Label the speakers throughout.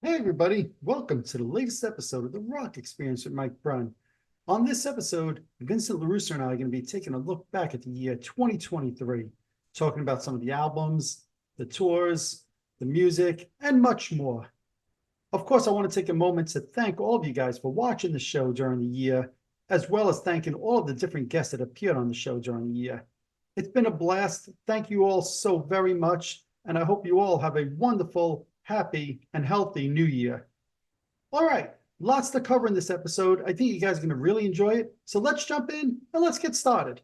Speaker 1: Hey, everybody. Welcome to the latest episode of the Rock Experience with Mike Brunn. On this episode, Vincent LaRusso and I are going to be taking a look back at the year 2023, talking about some of the albums, the tours, the music, and much more. Of course, I want to take a moment to thank all of you guys for watching the show during the year, as well as thanking all of the different guests that appeared on the show during the year. It's been a blast. Thank you all so very much, and I hope you all have a wonderful, happy, and healthy new year. All right, lots to cover in this episode. I think you guys are going to really enjoy it. So let's jump in and let's get started.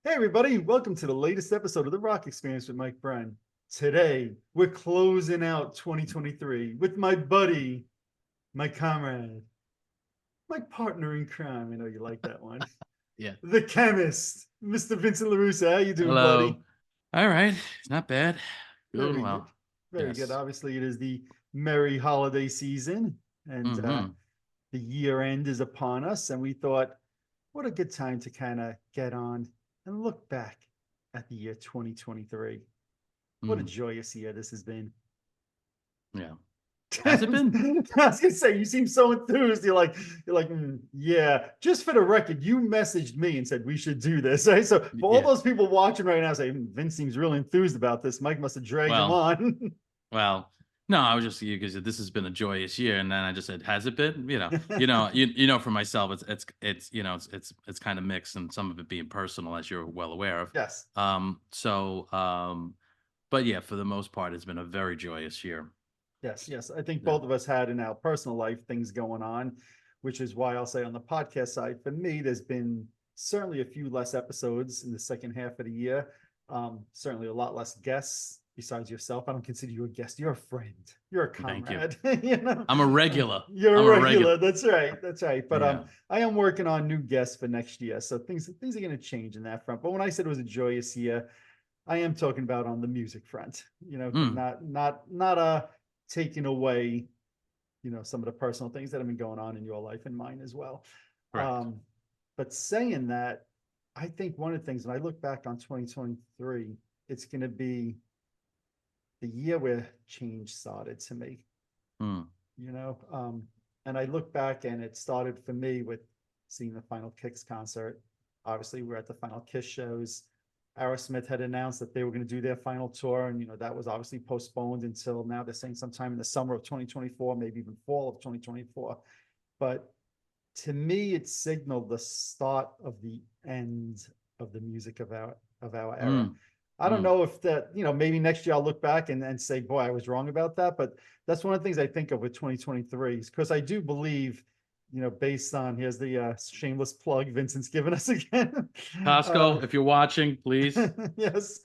Speaker 1: Hey, everybody, welcome to the latest episode of the Rock Experience with Mike Brunn. Today, we're closing out 2023 with my buddy, my comrade, my partner in crime. I know you like that one.
Speaker 2: Yeah.
Speaker 1: The chemist, Mr. Vincent LaRusso. How you doing,
Speaker 2: Hello.
Speaker 1: buddy?
Speaker 2: All right. Not bad. Doing
Speaker 1: Very good.
Speaker 2: well.
Speaker 1: Very good.
Speaker 2: Yes.
Speaker 1: Obviously, it is the merry holiday season, and
Speaker 2: Mm-hmm.
Speaker 1: the year end is upon us. And we thought, what a good time to kind of get on and look back at the year 2023. What a
Speaker 2: Mm.
Speaker 1: joyous year this has been.
Speaker 2: Yeah.
Speaker 1: I
Speaker 2: Has it been?
Speaker 1: was gonna say, you seem so enthused. You're like, yeah. Just for the record, you messaged me and said we should do this. Right? So for all
Speaker 2: Yeah.
Speaker 1: those people watching right now, say Vince seems really enthused about this. Mike must have dragged him
Speaker 2: Well,
Speaker 1: on.
Speaker 2: well, no, I was just because this has been a joyous year, and then I just said, has it been? You know, for myself, it's kind of mixed, and some of it being personal, as you're well aware of.
Speaker 1: Yes.
Speaker 2: But yeah, for the most part, it's been a very joyous year.
Speaker 1: Yes, yes. I think
Speaker 2: Yeah.
Speaker 1: both of us had in our personal life things going on, which is why I'll say on the podcast side, for me, there's been certainly a few less episodes in the second half of the year. Certainly a lot less guests besides yourself. I don't consider you a guest. You're a friend. You're a
Speaker 2: Thank you.
Speaker 1: comrade. You know,
Speaker 2: I'm a regular.
Speaker 1: you're a
Speaker 2: I'm a regular.
Speaker 1: regular. That's right. That's right. But
Speaker 2: Yeah.
Speaker 1: I am working on new guests for next year, so things are going to change in that front. But when I said it was a joyous year, I am talking about on the music front,
Speaker 2: Mm.
Speaker 1: not taking away, some of the personal things that have been going on in your life and mine as well.
Speaker 2: Correct.
Speaker 1: But saying that, I think one of the things when I look back on 2023, it's going to be the year where change started to me,
Speaker 2: Mm.
Speaker 1: you know. And I look back and it started for me with seeing the Final Kicks concert. Obviously, we're at the Final Kiss shows. Aerosmith had announced that they were going to do their final tour, and that was obviously postponed until now. They're saying sometime in the summer of 2024, maybe even fall of 2024. But to me, it signaled the start of the end of the music of our era.
Speaker 2: Mm.
Speaker 1: I don't
Speaker 2: Mm.
Speaker 1: know if that, maybe next year I'll look back and say, boy, I was wrong about that. But that's one of the things I think of with 2023, because I do believe, based on, here's the shameless plug Vincent's given us again. uh,
Speaker 2: Costco, if you're watching, please.
Speaker 1: yes.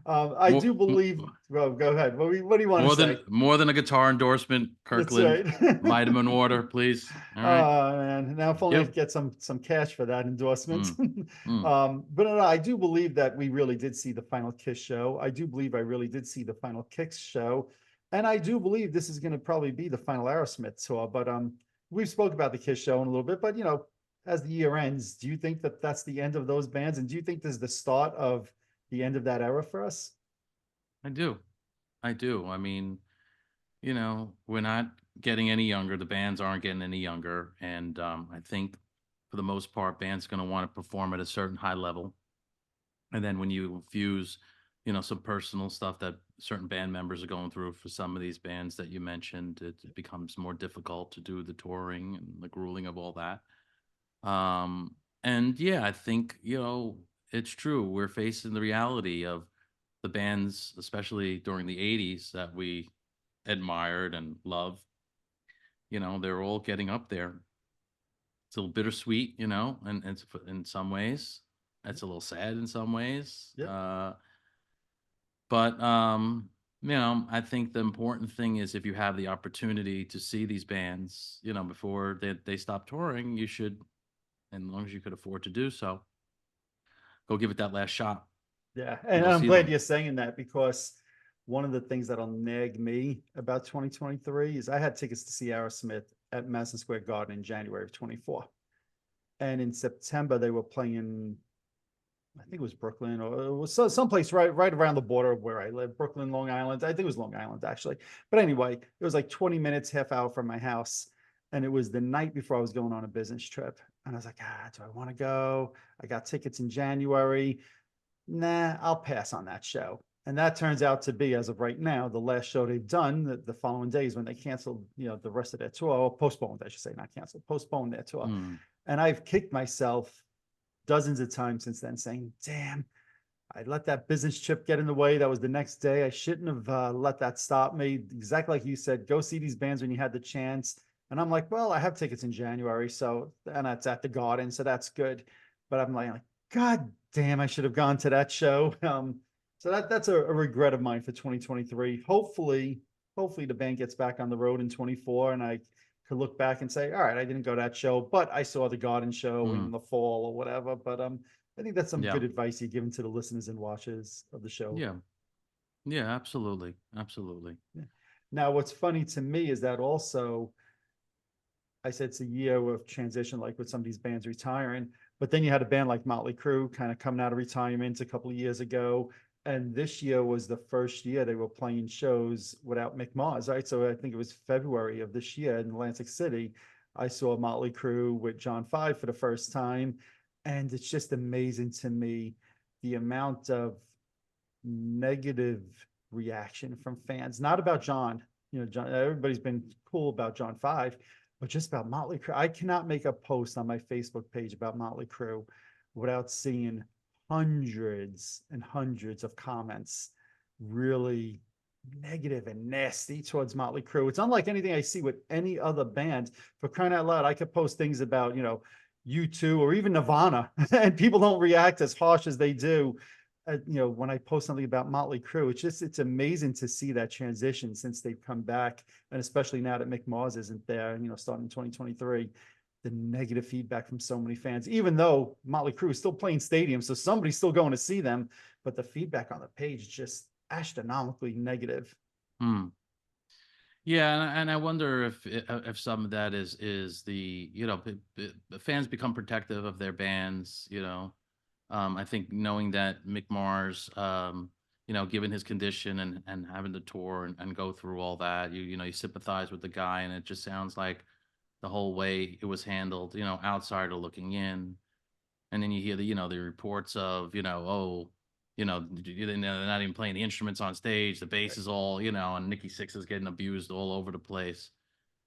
Speaker 1: I
Speaker 2: More,
Speaker 1: do believe, well, go ahead. What do you want to
Speaker 2: more
Speaker 1: say?
Speaker 2: than more than a guitar endorsement,
Speaker 1: That's
Speaker 2: Kirkland,
Speaker 1: right.
Speaker 2: vitamin water, please. All right.
Speaker 1: Man, now if only I
Speaker 2: Yep.
Speaker 1: could get some cash for that endorsement.
Speaker 2: Mm. Mm.
Speaker 1: But no, I do believe that we really did see the Final Kiss show. I do believe I really did see the Final Kicks show, and I do believe this is going to probably be the final Aerosmith tour. But we've spoke about the Kiss show in a little bit. But as the year ends, do you think that that's the end of those bands, and do you think this is the start of the end of that era for us?
Speaker 2: I do. I do. I mean, we're not getting any younger. The bands aren't getting any younger, and I think for the most part, bands going to want to perform at a certain high level. And then when you fuse, some personal stuff that certain band members are going through for some of these bands that you mentioned, it becomes more difficult to do the touring and the grueling of all that. And yeah, I think, it's true. We're facing the reality of the bands, especially during the 80s, that we admired and loved. They're all getting up there. It's a little bittersweet, and in some ways, it's a little sad in some ways.
Speaker 1: Yep.
Speaker 2: But I think the important thing is if you have the opportunity to see these bands, before they stop touring, you should, and as long as you could afford to do so, go give it that last shot
Speaker 1: Yeah,
Speaker 2: and
Speaker 1: and
Speaker 2: go
Speaker 1: I'm
Speaker 2: see
Speaker 1: glad
Speaker 2: them.
Speaker 1: you're saying that because one of the things that'll nag me about 2023 is I had tickets to see Aerosmith at Madison Square Garden in January of 24. And in September they were playing, I think it was Brooklyn or it was someplace right around the border of where I live, Brooklyn, Long Island. I think it was Long Island actually. But anyway, it was like 20 minutes, half hour from my house. And it was the night before I was going on a business trip. And I was like, do I want to go? I got tickets in January. Nah, I'll pass on that show. And that turns out to be, as of right now, the last show they've done. The following days when they canceled, the rest of their tour, or postponed, I should say, not canceled, postponed their tour.
Speaker 2: Mm,
Speaker 1: And I've kicked myself dozens of times since then, saying, "Damn, I let that business trip get in the way. That was the next day. I shouldn't have let that stop me." Exactly like you said, go see these bands when you had the chance. And I'm like, well, I have tickets in January, so and it's at the Garden, so that's good. But I'm like, God damn, I should have gone to that show. So that's a regret of mine for 2023. Hopefully the band gets back on the road in 24, and I could look back and say, all right, I didn't go to that show, but I saw the Garden show in
Speaker 2: mm,
Speaker 1: the fall or whatever. But I think that's some
Speaker 2: yeah,
Speaker 1: good advice you're giving to the listeners and watchers of the show.
Speaker 2: yeah, yeah, absolutely, absolutely.
Speaker 1: Yeah. Now, what's funny to me is that also, I said it's a year of transition, like with some of these bands retiring, but then you had a band like Motley Crue kind of coming out of retirement a couple of years ago. And this year was the first year they were playing shows without Mick Mars, right? So I think it was February of this year in Atlantic City. I saw Motley Crue with John Five for the first time. And it's just amazing to me the amount of negative reaction from fans, not about John. John, everybody's been cool about John Five, but just about Motley Crue. I cannot make a post on my Facebook page about Motley Crue without seeing hundreds and hundreds of comments really negative and nasty towards Motley Crue. It's unlike anything I see with any other band. For crying out loud, I could post things about, U2 or even Nirvana, and people don't react as harsh as they do. When I post something about Motley Crue, it's amazing to see that transition since they've come back, and especially now that Mick Mars isn't there, starting in 2023, the negative feedback from so many fans, even though Motley Crue is still playing stadiums, so somebody's still going to see them, but the feedback on the page is just astronomically negative.
Speaker 2: Mm. Yeah, and I wonder if some of that is the the fans become protective of their bands. I think knowing that Mick Mars, given his condition and having to tour and go through all that, you sympathize with the guy, and it just sounds like the whole way it was handled, outsider looking in, and then you hear the reports of oh, they're not even playing the instruments on stage, the bass is all and Nikki Sixx is getting abused all over the place.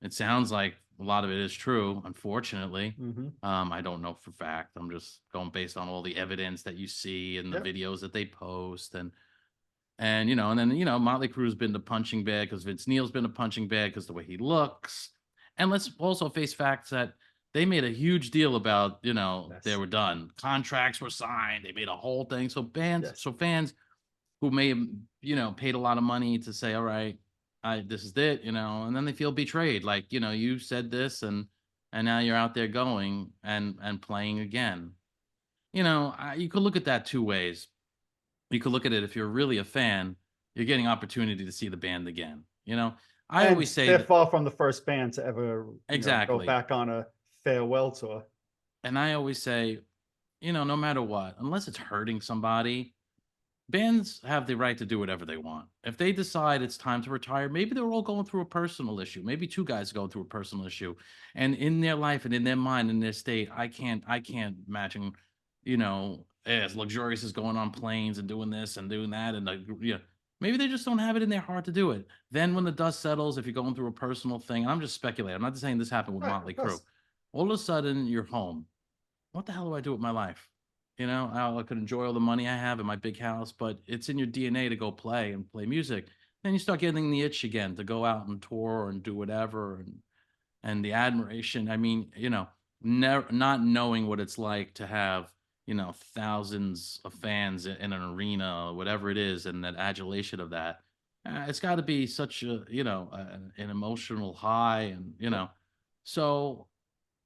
Speaker 2: It sounds like a lot of it is true, unfortunately.
Speaker 1: Mm-hmm.
Speaker 2: I don't know for fact. I'm just going based on all the evidence that you see and the
Speaker 1: Yep.
Speaker 2: videos that they post, and then Motley Crue's been the punching bag because Vince Neil's been a punching bag because the way he looks. And let's also face facts that they made a huge deal about, they
Speaker 1: Yes.
Speaker 2: were done. Contracts were signed. They made a whole thing.
Speaker 1: Yes.
Speaker 2: So fans who may have, paid a lot of money to say, all right, this is it, and then they feel betrayed. Like, you said this and now you're out there going and playing again. You could look at that two ways. You could look at it if you're really a fan, you're getting opportunity to see the band again. I
Speaker 1: And
Speaker 2: always say
Speaker 1: they're
Speaker 2: that
Speaker 1: far from the first band to ever, go
Speaker 2: exactly.
Speaker 1: back on a farewell tour.
Speaker 2: And I always say, no matter what, unless it's hurting somebody, bands have the right to do whatever they want. If they decide it's time to retire, maybe they're all going through a personal issue. Maybe two guys go through a personal issue. And in their life and in their mind, in their state, I can't imagine, as luxurious as going on planes and doing this and doing that. And maybe they just don't have it in their heart to do it. Then when the dust settles, if you're going through a personal thing, and I'm just speculating, I'm not saying this happened with
Speaker 1: Right,
Speaker 2: Motley
Speaker 1: of
Speaker 2: Crue.
Speaker 1: course.
Speaker 2: All of a sudden you're home what the hell do I do with my life? You know, I could enjoy all the money I have in my big house, but it's in your DNA to go play and play music. Then you start getting the itch again to go out and tour and do whatever, and the admiration. I mean, you know, never not knowing what it's like to have, you know, thousands of fans in an arena or whatever it is, and that adulation of that. It's got to be such a, you know, an emotional high, and you know, so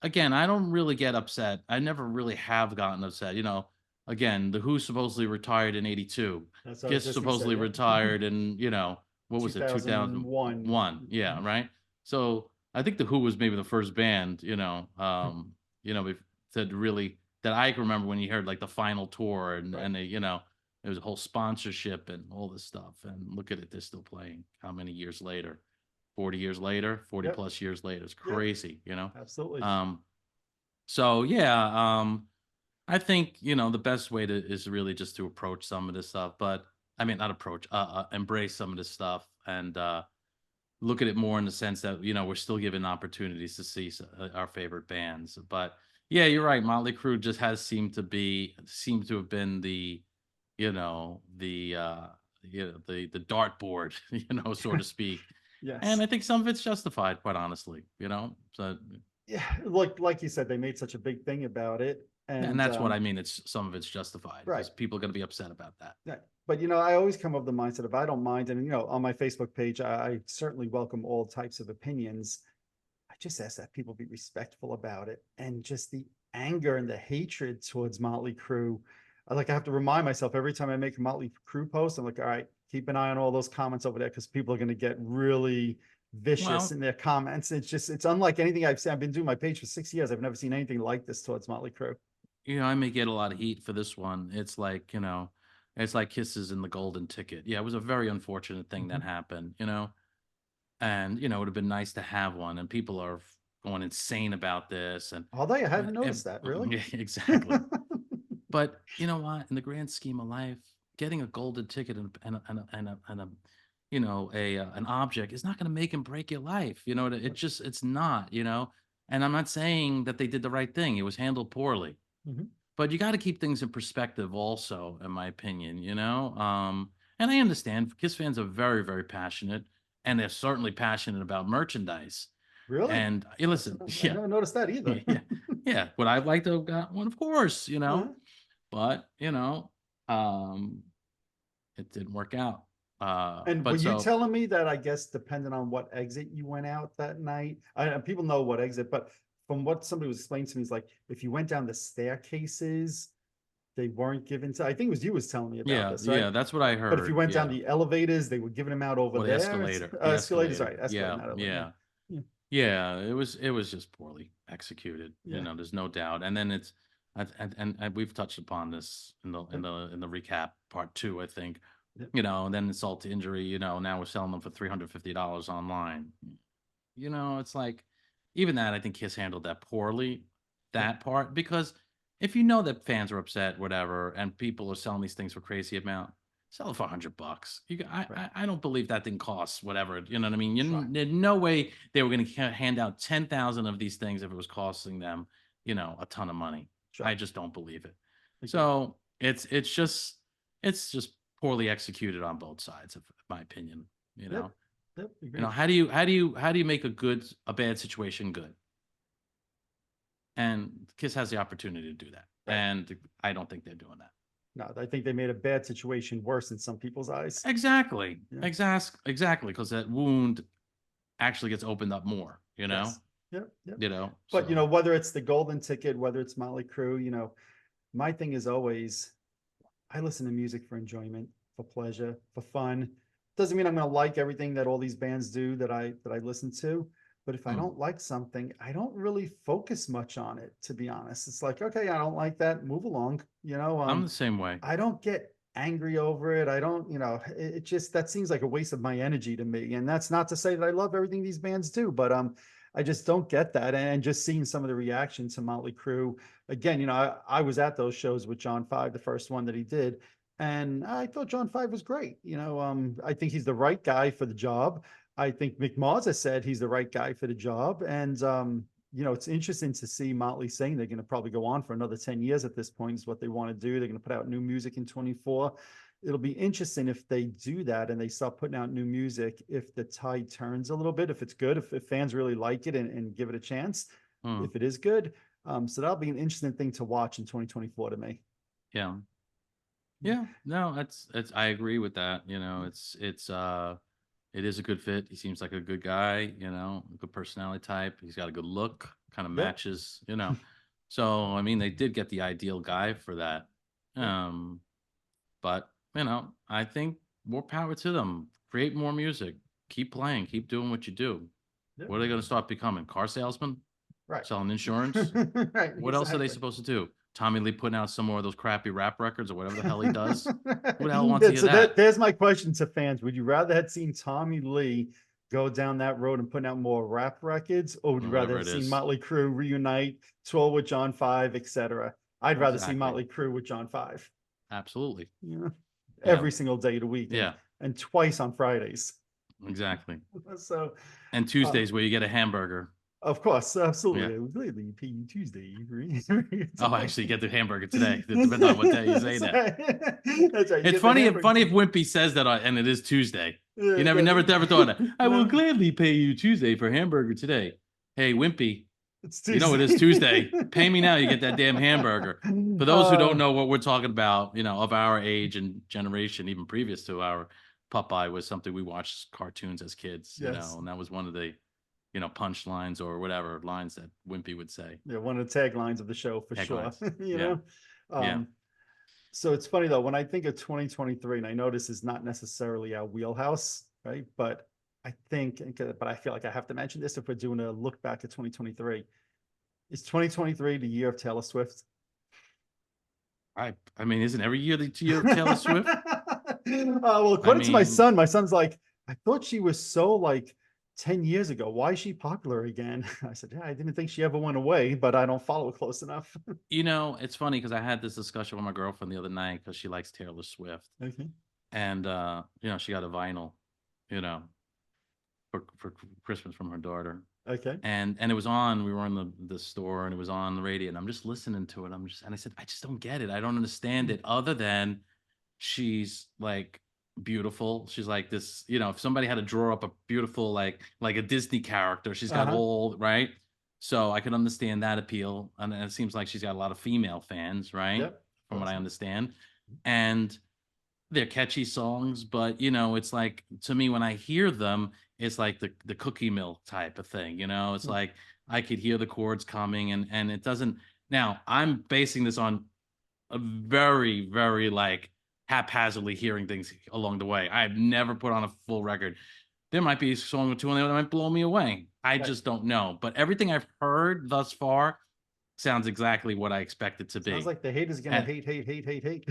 Speaker 2: again, I don't really get upset. I never really have gotten upset. You know, again, the Who supposedly retired in '82.
Speaker 1: That's what I was
Speaker 2: Kiss
Speaker 1: just gonna say.
Speaker 2: supposedly
Speaker 1: Yep.
Speaker 2: retired in, you know, what was it,
Speaker 1: 2001.
Speaker 2: 2001? Yeah, right. So I think the Who was maybe the first band, you know, that really that I can remember when you heard like the final tour
Speaker 1: Right.
Speaker 2: and they, you know, there was a whole sponsorship and all this stuff. And look at it, they're still playing. How many years later? 40 years later, 40
Speaker 1: Yep.
Speaker 2: plus years later. It's
Speaker 1: Yep.
Speaker 2: crazy, you know?
Speaker 1: Absolutely.
Speaker 2: Um, so yeah, I think, you know, the best way to is really just to approach some of this stuff, but I mean, not approach, embrace some of this stuff and look at it more in the sense that, you know, we're still given opportunities to see our favorite bands. But yeah, you're right. Motley Crue just has seemed to have been the, you know, the dartboard, you know, so to speak. And
Speaker 1: Yes.
Speaker 2: I think some of it's justified, quite honestly, you know. So
Speaker 1: Yeah. Like you said, they made such a big thing about it.
Speaker 2: and
Speaker 1: And
Speaker 2: that's what I mean. It's some of it's justified
Speaker 1: right.
Speaker 2: because people are going to be upset about that.
Speaker 1: Yeah. But I always come of the mindset of I don't mind. And on my Facebook page, I certainly welcome all types of opinions. I just ask that people be respectful about it. And just the anger and the hatred towards Motley Crue. I have to remind myself every time I make a Motley Crue post, I'm like, all right, keep an eye on all those comments over there because people are going to get really vicious
Speaker 2: Well,
Speaker 1: in their comments. It's unlike anything I've seen. I've been doing my page for 6 years. I've never seen anything like this towards Motley Crue.
Speaker 2: you know, I may get a lot of heat for this one. It's like, you know, it's like Kisses in the Golden Ticket. Yeah, it was a very unfortunate thing that
Speaker 1: Mhm.
Speaker 2: happened, you know, and, you know, it would have been nice to have one. And people are going insane about this.
Speaker 1: Although I hadn't noticed that, really.
Speaker 2: Yeah, exactly. But you know what? In the grand scheme of life, getting a golden ticket and a you know, an object is not going to make and break your life. You know, it's not, you know, and I'm not saying that they did the right thing. It was handled poorly.
Speaker 1: Mhm.
Speaker 2: But you got to keep things in perspective also, in my opinion, you know? And I understand Kiss fans are very, very passionate and they're certainly passionate about merchandise.
Speaker 1: Really?
Speaker 2: And hey, listen,
Speaker 1: I
Speaker 2: yeah,
Speaker 1: never noticed that either.
Speaker 2: yeah, yeah. Would I like to have got one? Of course, you know,
Speaker 1: Uh-huh.
Speaker 2: but you know, um, it didn't work out.
Speaker 1: And were
Speaker 2: But
Speaker 1: you
Speaker 2: so
Speaker 1: telling me that I guess depending on what exit you went out that night, people know what exit, but from what somebody was explaining to me is like if you went down the staircases, they weren't given to. I think it was you was telling me about
Speaker 2: yeah,
Speaker 1: this, right?
Speaker 2: yeah, that's what I
Speaker 1: But if you
Speaker 2: heard.
Speaker 1: went down
Speaker 2: Yeah,
Speaker 1: the elevators, they were giving them out over
Speaker 2: or the
Speaker 1: there.
Speaker 2: escalator,
Speaker 1: Escalators, right? Escalator,
Speaker 2: Yeah,
Speaker 1: not elevator.
Speaker 2: yeah.
Speaker 1: Yeah.
Speaker 2: Yeah, it was just poorly executed. You
Speaker 1: Yeah.
Speaker 2: know, there's no doubt. And then it's and we've touched upon this in the
Speaker 1: Yeah.
Speaker 2: recap part two, I think.
Speaker 1: Yeah.
Speaker 2: You know, and then insult to injury. You know, now we're selling them for $350 online. You know, it's like even that. I think Kiss handled that poorly.
Speaker 1: Yeah.
Speaker 2: That part because if you know that fans are upset, whatever, and people are selling these things for crazy amount, sell it for $100.
Speaker 1: Right.
Speaker 2: I don't believe that thing costs whatever. You know what I mean?
Speaker 1: Right.
Speaker 2: There's no way they were going to hand out 10,000 of these things if it was costing them, you know, a ton of money.
Speaker 1: Sure.
Speaker 2: I just don't believe it.
Speaker 1: Agree.
Speaker 2: So it's just poorly executed on both sides, of my opinion. You
Speaker 1: Yep.
Speaker 2: know,
Speaker 1: Yep.
Speaker 2: you know
Speaker 1: Agreed.
Speaker 2: how do you make a bad situation good? And Kiss has the opportunity to do that,
Speaker 1: Right.
Speaker 2: and I don't think they're doing that.
Speaker 1: No, I think they made a bad situation worse in some people's eyes.
Speaker 2: Exactly.
Speaker 1: Yeah.
Speaker 2: Exactly. Because that wound actually gets opened up more, you know?
Speaker 1: Yes. Yep. Yep.
Speaker 2: You know?
Speaker 1: But
Speaker 2: So
Speaker 1: whether it's the golden ticket, whether it's Motley Crue, my thing is always I listen to music for enjoyment, for pleasure, for fun. Doesn't mean I'm going to like everything that all these bands do that I listen to, but if I
Speaker 2: hmm,
Speaker 1: don't like something, I don't really focus much on it, to be honest. It's like, okay, I don't like that, move along.
Speaker 2: I'm the same way.
Speaker 1: I don't get angry over it. I don't, it just that seems like a waste of my energy to me. And that's not to say that I love everything these bands do, but I just don't get that. And just seeing some of the reaction to Motley Crue again, I was at those shows with John Five, the first one that he did, and I thought John Five was great. I think he's the right guy for the job. I think Mick Mars has said he's the right guy for the job, and it's interesting to see Motley saying they're going to probably go on for another 10 years at this point is what they want to do. They're going to put out new music in 24. It'll be interesting if they do that and they start putting out new music, if the tide turns a little bit, if it's good, if fans really like it and give it a chance, if it is good. So that'll be an interesting thing to watch in 2024 to me.
Speaker 2: Yeah. Yeah, no, I agree with that. It is a good fit. He seems like a good guy, a good personality type. He's got a good look, kind of matches, So, I mean, they did get the ideal guy for that. But, I think more power to them. Create more music. Keep playing. Keep doing what you do.
Speaker 1: Yep.
Speaker 2: What are they going to start becoming? Car salesmen?
Speaker 1: Right.
Speaker 2: Selling insurance?
Speaker 1: Right.
Speaker 2: What else are they supposed to do? Tommy Lee putting out some more of those crappy rap records or whatever the hell he does? Who the hell wants to hear that?
Speaker 1: There's my question to fans. Would you rather have seen Tommy Lee go down that road and putting out more rap records, or would you rather have seen Motley Crue reunite, tour with John 5, etc.? I'd rather see Motley Crue with John 5.
Speaker 2: Absolutely.
Speaker 1: Every single day of the week. And twice on Fridays.
Speaker 2: Exactly.
Speaker 1: So.
Speaker 2: And Tuesdays where you get a hamburger.
Speaker 1: Of course, absolutely. Tuesday.
Speaker 2: Oh, actually, you get the hamburger today. It depends on what day you say that.
Speaker 1: That's right.
Speaker 2: It's funny if Wimpy says that, and it is Tuesday. You never thought that. I will gladly pay you Tuesday for hamburger today. Hey, Wimpy,
Speaker 1: it's Tuesday.
Speaker 2: You know it is Tuesday. Pay me now. You get that damn hamburger. For those who don't know what we're talking about, of our age and generation, even previous to our Popeye was something we watched cartoons as kids. And that was one of the punchlines or whatever lines that Wimpy would say.
Speaker 1: Yeah, one of the taglines of the show for sure.
Speaker 2: Yeah.
Speaker 1: So it's funny though, when I think of 2023, and I know this is not necessarily our wheelhouse, right? But I feel like I have to mention this if we're doing a look back at 2023. Is 2023 the year of Taylor Swift?
Speaker 2: I mean, isn't every year the year of Taylor Swift?
Speaker 1: Well, according to my son's like, I thought she was so like 10 years ago. Why is she popular again? I said, I didn't think she ever went away, but I don't follow it close enough.
Speaker 2: It's funny because I had this discussion with my girlfriend the other night because she likes Taylor Swift.
Speaker 1: Okay.
Speaker 2: And, she got a vinyl, for Christmas from her daughter.
Speaker 1: Okay.
Speaker 2: And it was on, we were in the store and it was on the radio and I'm just listening to it. And I said, I just don't get it. I don't understand it other than she's like beautiful. She's like this, if somebody had to draw up a beautiful, like a Disney character, she's got all right. So I could understand that appeal. And it seems like she's got a lot of female fans, right?
Speaker 1: Yep.
Speaker 2: From what I understand. And they're catchy songs, but it's like, to me, when I hear them, it's like the Cookie Milk type of thing, it's like I could hear the chords coming and it doesn't. Now I'm basing this on a very, very like haphazardly hearing things along the way. I've never put on a full record. There might be a song or two on there that might blow me away. I just don't know. But everything I've heard thus far sounds exactly what I expect it to be.
Speaker 1: Sounds like the haters gonna hate.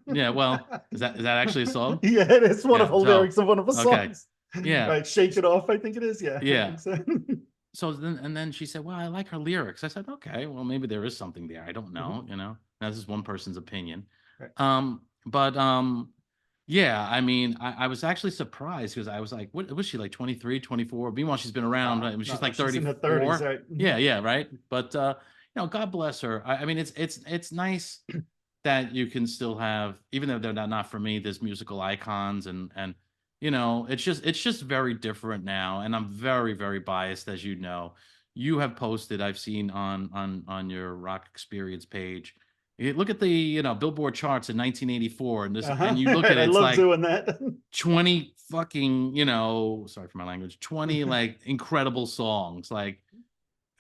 Speaker 2: Yeah, well, is that actually a song?
Speaker 1: Yeah, it is one of the lyrics of one of the songs.
Speaker 2: Yeah.
Speaker 1: Right, Shake It Off, I think it is. Yeah.
Speaker 2: Yeah. So then she said, well, I like her lyrics. I said, okay, well, maybe there is something there. I don't know, Now, this is one person's opinion.
Speaker 1: Right.
Speaker 2: Yeah, I mean, I was actually surprised because I was like, what was she like 23, 24? Meanwhile, she's been around. She's like 34.
Speaker 1: She's in her 30s, right?
Speaker 2: Yeah, right. But God bless her. I mean, it's nice that you can still have, even though they're not for me, there's musical icons and it's just very different now. And I'm very, very biased, as you know. You have posted, I've seen on your Rock Experience page. You look at the Billboard charts in 1984, and and you look at it, it's like
Speaker 1: doing that.
Speaker 2: 20 fucking sorry for my language, 20 like incredible songs, like.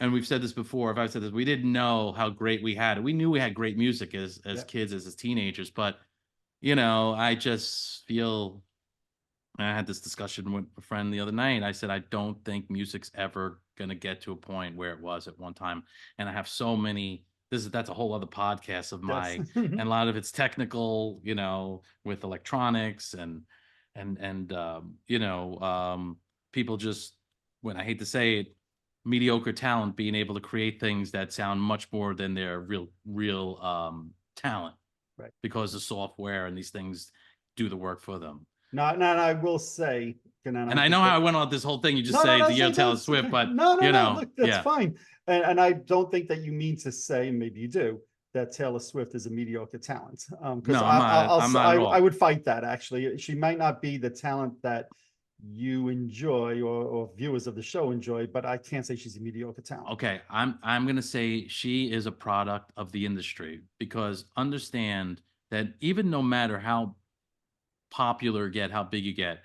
Speaker 2: And we've said this before. If I've said this, we didn't know how great we had it. We knew we had great music as kids, as teenagers, but I just feel. I had this discussion with a friend the other night. I said, I don't think music's ever gonna get to a point where it was at one time. And I have so many. That's a whole other podcast of mine, and a lot of it's technical, with electronics and people just, when I hate to say it, mediocre talent being able to create things that sound much more than their real talent,
Speaker 1: right?
Speaker 2: Because the software and these things do the work for them.
Speaker 1: No, I will say
Speaker 2: And I know how I went on this whole thing. You just say the year of Taylor Swift, but
Speaker 1: no, look, that's
Speaker 2: yeah.
Speaker 1: fine. And I don't think that you mean to say, and maybe you do, that Taylor Swift is a mediocre talent. Because
Speaker 2: No, I'm not at all.
Speaker 1: I would fight that actually. She might not be the talent that you enjoy or viewers of the show enjoy, but I can't say she's a mediocre talent.
Speaker 2: Okay, I'm gonna say she is a product of the industry, because understand that even no matter how popular you get, how big you get,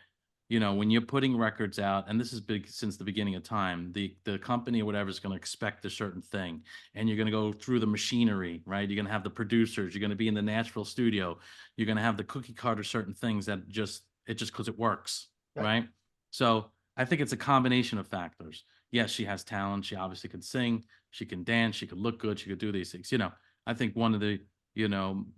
Speaker 2: when you're putting records out, and this is big since the beginning of time, the company or whatever is going to expect a certain thing, and you're going to go through the machinery, right? You're going to have the producers, you're going to be in the Nashville studio, you're going to have the cookie cutter certain things that just because it works, right? So I think it's a combination of factors. Yes, she has talent. She obviously can sing, she can dance, she could look good, she could do these things. I think one of the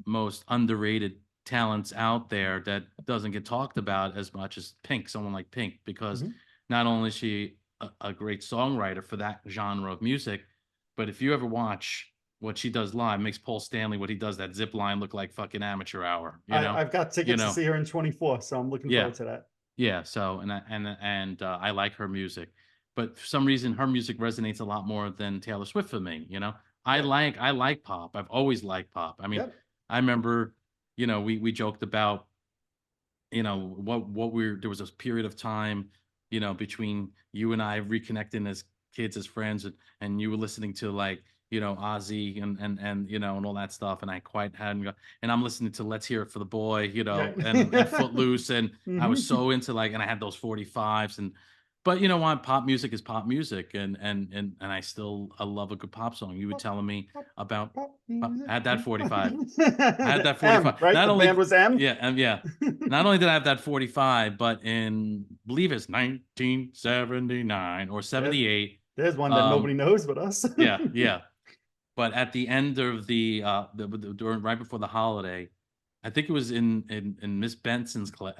Speaker 2: most underrated talents out there that doesn't get talked about as much as Pink, someone like Pink, because not only is she a great songwriter for that genre of music, but if you ever watch what she does live, makes Paul Stanley, what he does, that zip line, look like fucking amateur hour.
Speaker 1: I've got tickets to see her in 24, so I'm looking forward to that.
Speaker 2: Yeah. So and I like her music, but for some reason her music resonates a lot more than Taylor Swift for me. I like pop. I've always liked pop. I mean, I remember, we joked about, there was a period of time, between you and I reconnecting as kids, as friends, and you were listening to like, Ozzy and all that stuff. And I quite hadn't got, and I'm listening to Let's Hear It for the Boy, and Footloose. And I was so into and I had those 45s but you know what? Pop music is pop music, and I love a good pop song. You were telling me about I had that 45. I had that 45.
Speaker 1: M, right? Not the only, band was M?
Speaker 2: Yeah, yeah. Not only did I have that 45, but in, I believe it's 1979 or 78.
Speaker 1: There's one that nobody knows but us.
Speaker 2: Yeah. But at the end of during right before the holiday, I think it was in Miss Benson's class,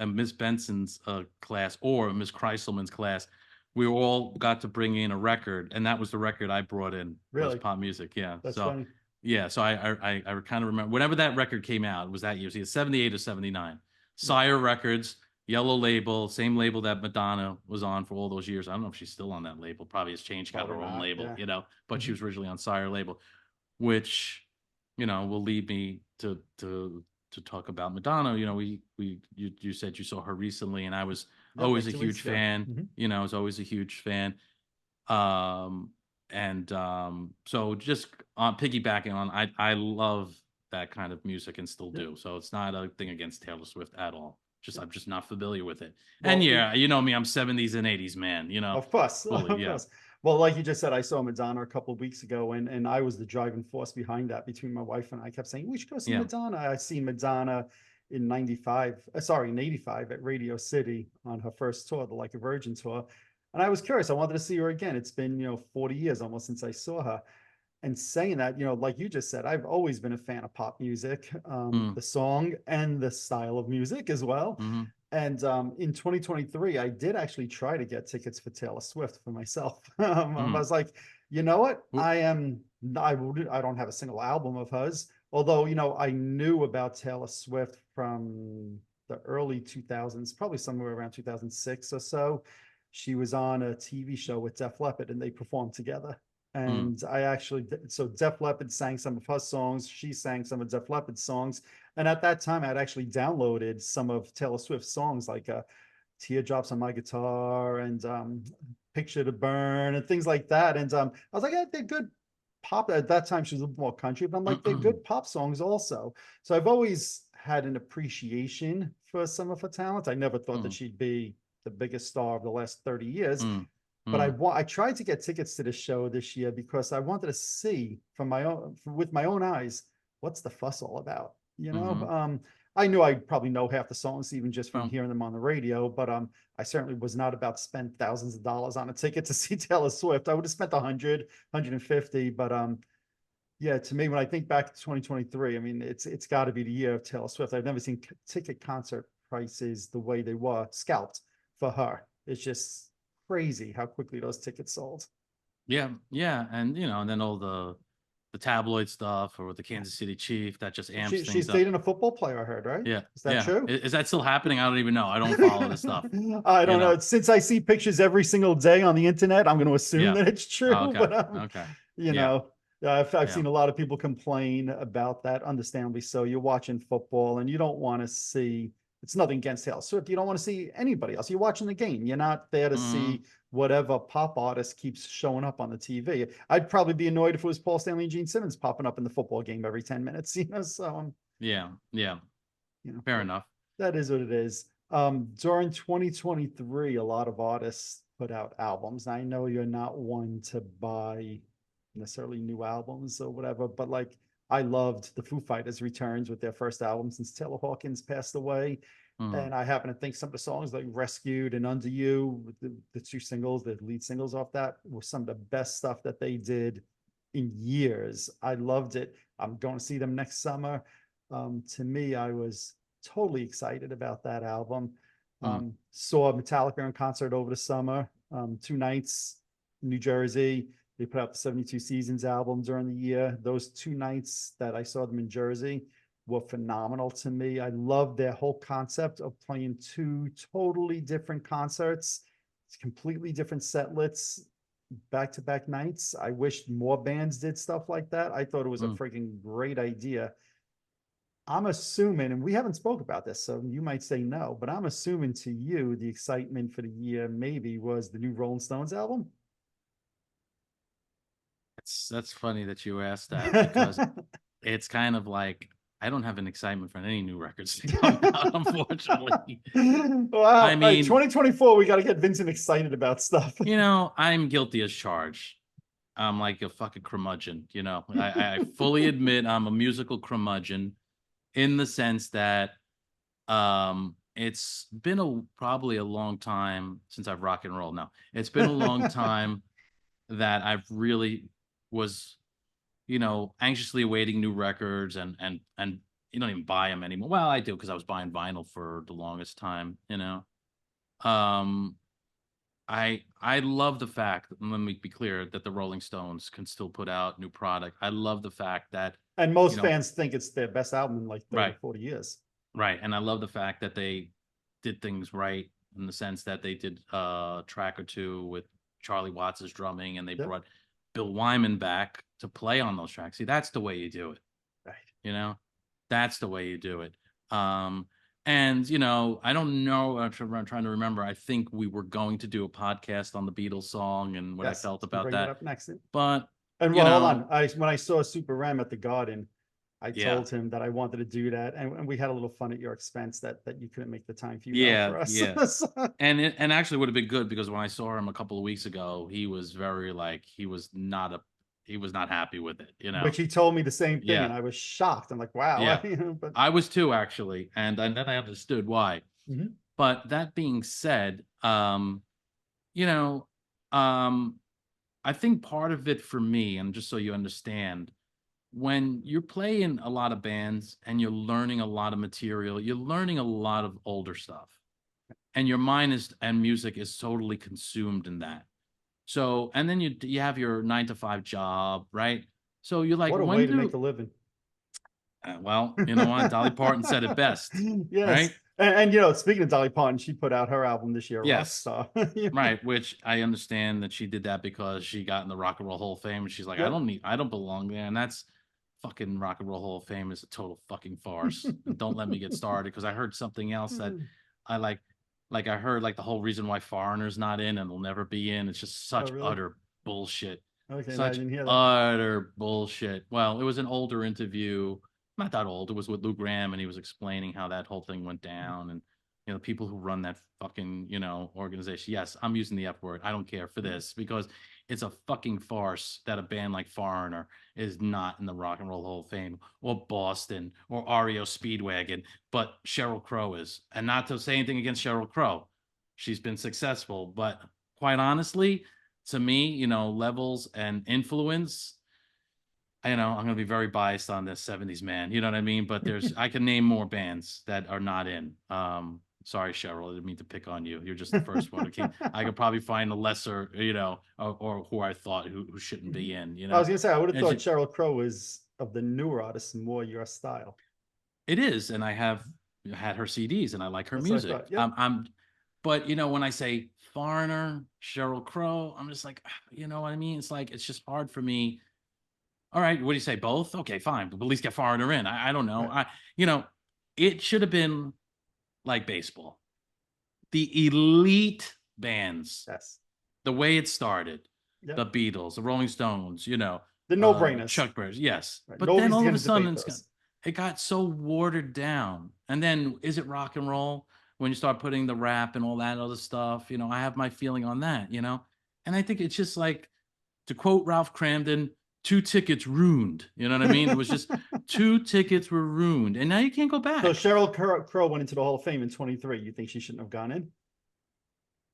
Speaker 2: class, or Miss Kreiselman's class. We all got to bring in a record, and that was the record I brought in.
Speaker 1: Really?
Speaker 2: Was pop music. Yeah.
Speaker 1: That's funny.
Speaker 2: Yeah, so I kind of remember whenever that record came out, it was that year. It was either 78 or 79. Sire Records, yellow label, same label that Madonna was on for all those years. I don't know if she's still on that label. Probably has changed, got her own label, but she was originally on Sire label, which, will lead me to talk about Madonna. You said you saw her recently, and I was always a huge fan. I was always a huge fan. So just on piggybacking on, I love that kind of music and still do. So it's not a thing against Taylor Swift at all. I'm just not familiar with it. Well, and you know me, I'm 70s and 80s man.
Speaker 1: Of course, fully, of course. Well, like you just said, I saw Madonna a couple of weeks ago, and I was the driving force behind that. Between my wife and I kept saying we should go see Madonna. I seen Madonna in 85 at Radio City on her first tour, the Like a Virgin tour. And I was curious. I wanted to see her again. It's been, 40 years almost since I saw her. And saying that, like you just said, I've always been a fan of pop music, the song and the style of music as well. And in 2023, I did actually try to get tickets for Taylor Swift for myself. I was like, you know what? I don't have a single album of hers. Although, I knew about Taylor Swift from the early 2000s, probably somewhere around 2006 or so. She was on a TV show with Def Leppard, and they performed together. And so Def Leppard sang some of her songs. She sang some of Def Leppard's songs. And at that time, I'd actually downloaded some of Taylor Swift's songs, like Teardrops on My Guitar and Picture to Burn and things like that. And I was like, they're good pop. At that time, she was a little more country, but I'm like, they're good pop songs also. So I've always had an appreciation for some of her talent. I never thought that she'd be the biggest star of the last 30 years. But I tried to get tickets to the show this year because I wanted to see with my own eyes, what's the fuss all about? I knew I'd probably know half the songs even just from hearing them on the radio, but I certainly was not about to spend thousands of dollars on a ticket to see Taylor Swift. I would have spent 100, 150, but yeah, to me, when I think back to 2023, I mean, it's got to be the year of Taylor Swift. I've never seen ticket concert prices the way they were scalped for her. It's just crazy how quickly those tickets sold.
Speaker 2: Yeah. And and then all the the tabloid stuff or with the Kansas City Chief, that just amps
Speaker 1: She's
Speaker 2: things up.
Speaker 1: dating a football player, I heard, right?
Speaker 2: Yeah,
Speaker 1: Is that
Speaker 2: yeah.
Speaker 1: true?
Speaker 2: Is that still happening? I don't even know. I don't follow the stuff.
Speaker 1: I
Speaker 2: You
Speaker 1: don't
Speaker 2: know.
Speaker 1: know. Since I see pictures every single day on the internet, I'm going to assume
Speaker 2: Yeah.
Speaker 1: that it's
Speaker 2: Oh,
Speaker 1: true.
Speaker 2: okay.
Speaker 1: But
Speaker 2: Okay.
Speaker 1: you
Speaker 2: Yeah.
Speaker 1: know, I've
Speaker 2: Yeah.
Speaker 1: seen a lot of people complain about that. Understandably so. You're watching football, and you don't want to see. It's nothing against Taylor Swift. You don't want to see anybody else. You're watching the game. You're not there to
Speaker 2: Hmm.
Speaker 1: see whatever pop artist keeps showing up on the TV. I'd probably be annoyed if it was Paul Stanley and Gene Simmons popping up in the football game every 10 minutes. So
Speaker 2: Yeah. Yeah. Fair
Speaker 1: but
Speaker 2: enough.
Speaker 1: that is what it is. During 2023, a lot of artists put out albums. I know you're not one to buy necessarily new albums or whatever, but like I loved the Foo Fighters returns with their first album since Taylor Hawkins passed away.
Speaker 2: Hmm.
Speaker 1: And I happen to think some of the songs like Rescued and Under You, the two singles, the lead singles off that were some of the best stuff that they did in years. I loved it. I'm going to see them next summer. To me, I was totally excited about that album.
Speaker 2: Hmm.
Speaker 1: Saw Metallica in concert over the summer, 2 nights in New Jersey. They put out the 72 Seasons album during the year. Those 2 nights that I saw them in Jersey were phenomenal to me. I love their whole concept of playing two totally different concerts. It's completely different set lists, back to back nights. I wish more bands did stuff like that. I thought it was a
Speaker 2: Hmm.
Speaker 1: freaking great idea. I'm assuming, and we haven't spoke about this, so you might say no, but I'm assuming to you the excitement for the year maybe was the new Rolling Stones album.
Speaker 2: That's funny that you asked that because it's kind of like I don't have an excitement for any new records to come out, unfortunately. I
Speaker 1: Wow. All right,
Speaker 2: mean,
Speaker 1: 2024, we got to get Vincent excited about stuff.
Speaker 2: I'm guilty as charged. I'm like a fucking curmudgeon, I fully admit I'm a musical curmudgeon in the sense that it's been probably a long time since I've rock and rolled now. It's been a long time that I've really was, anxiously awaiting new records and you don't even buy them anymore. Well, I do because I was buying vinyl for the longest time. Um I love the fact, and let me be clear, that the Rolling Stones can still put out new product. I love the fact that,
Speaker 1: And
Speaker 2: you
Speaker 1: most
Speaker 2: know,
Speaker 1: fans think it's their best album in like 30,
Speaker 2: right,
Speaker 1: 40 years.
Speaker 2: right. And I love the fact that they did things right in the sense that they did a track or two with Charlie Watts's drumming and they
Speaker 1: Yep.
Speaker 2: brought Bill Wyman back to play on those tracks. See, that's the way you do it.
Speaker 1: Right.
Speaker 2: You know, that's the way you do it. And I don't know. I'm trying to remember. I think we were going to do a podcast on the Beatles song and what I
Speaker 1: Yes.
Speaker 2: felt
Speaker 1: We'll
Speaker 2: about
Speaker 1: bring that
Speaker 2: that.
Speaker 1: up next.
Speaker 2: But,
Speaker 1: And
Speaker 2: you
Speaker 1: well, hold
Speaker 2: know,
Speaker 1: on. When I saw Super Ram at the Garden, I
Speaker 2: yeah,
Speaker 1: told him that I wanted to do that, and we had a little fun at your expense that you couldn't make the time for
Speaker 2: yeah,
Speaker 1: for us.
Speaker 2: yeah. And actually would have been good because when I saw him a couple of weeks ago, he was very like he was not happy with it.
Speaker 1: Which he told me the same thing,
Speaker 2: Yeah,
Speaker 1: and I was shocked. I'm like, wow,
Speaker 2: yeah.
Speaker 1: but
Speaker 2: I was too actually, and then I understood why.
Speaker 1: Mhm.
Speaker 2: But that being said, you know, um, I think part of it for me, and just so you understand, when you're playing a lot of bands and you're learning a lot of material, you're learning a lot of older stuff, and your mind is and music is totally consumed in that. So, and then you have your 9 to 5 job, right? So you're like,
Speaker 1: What a way
Speaker 2: when
Speaker 1: to make
Speaker 2: do
Speaker 1: a living.
Speaker 2: well, you know what? Dolly Parton said it best,
Speaker 1: Yes.
Speaker 2: right?
Speaker 1: Speaking of Dolly Parton, she put out her album this year,
Speaker 2: Yes,
Speaker 1: Rockstar.
Speaker 2: right. Which I understand that she did that because she got in the Rock and Roll Hall of Fame, and she's like,
Speaker 1: Yep.
Speaker 2: I don't belong there, and that's fucking Rock and Roll Hall of Fame is a total fucking farce. And don't let me get started because I heard something else that I like I heard like the whole reason why Foreigner's not in and will never be in. It's just
Speaker 1: Oh,
Speaker 2: such
Speaker 1: really?
Speaker 2: utter bullshit.
Speaker 1: Okay, no, I
Speaker 2: Such
Speaker 1: didn't hear that.
Speaker 2: utter bullshit. Well, it was an older interview, not that old. It was with Lou Graham, and he was explaining how that whole thing went down. And people who run that fucking organization. Yes, I'm using the F word. I don't care for this because it's a fucking farce that a band like Foreigner is not in the Rock and Roll Hall of Fame or Boston or REO Speedwagon, but Sheryl Crow is. And not to say anything against Sheryl Crow, she's been successful, but quite honestly, to me, levels and influence, I'm going to be very biased on this 70s man. You know what I mean? But I can name more bands that are not in. Sorry, Cheryl, I didn't mean to pick on you. You're just the first one who came. I could probably find a lesser, or who I thought who shouldn't be in.
Speaker 1: I was gonna say I would have
Speaker 2: And
Speaker 1: thought Sheryl Crow was of the newer artists and more your style.
Speaker 2: it is, and I have had her CDs, and I like her
Speaker 1: That's what I
Speaker 2: music.
Speaker 1: thought, yeah.
Speaker 2: But when I say Foreigner, Sheryl Crow, I'm just like, you know what I mean? It's like it's just hard for me. All right, what do you say? Both? Okay, fine, but at least get Foreigner in. I don't know.
Speaker 1: Right.
Speaker 2: It should have been like baseball. The elite bands,
Speaker 1: Yes.
Speaker 2: the way it started,
Speaker 1: Yep.
Speaker 2: the Beatles, the Rolling Stones,
Speaker 1: The no-brainers.
Speaker 2: Chuck Berry, yes.
Speaker 1: Right.
Speaker 2: But
Speaker 1: Nobody's
Speaker 2: then all of
Speaker 1: gonna
Speaker 2: a sudden
Speaker 1: debate those.
Speaker 2: it got so watered down. And then is it rock and roll when you start putting the rap and all that other stuff? I have my feeling on that, And I think it's just like, to quote Ralph Cramden, 2 tickets ruined. You know what I mean? It was just 2 tickets were ruined. And now you can't go back.
Speaker 1: So Sheryl Crow went into the Hall of Fame in 23. You think she shouldn't have gone in?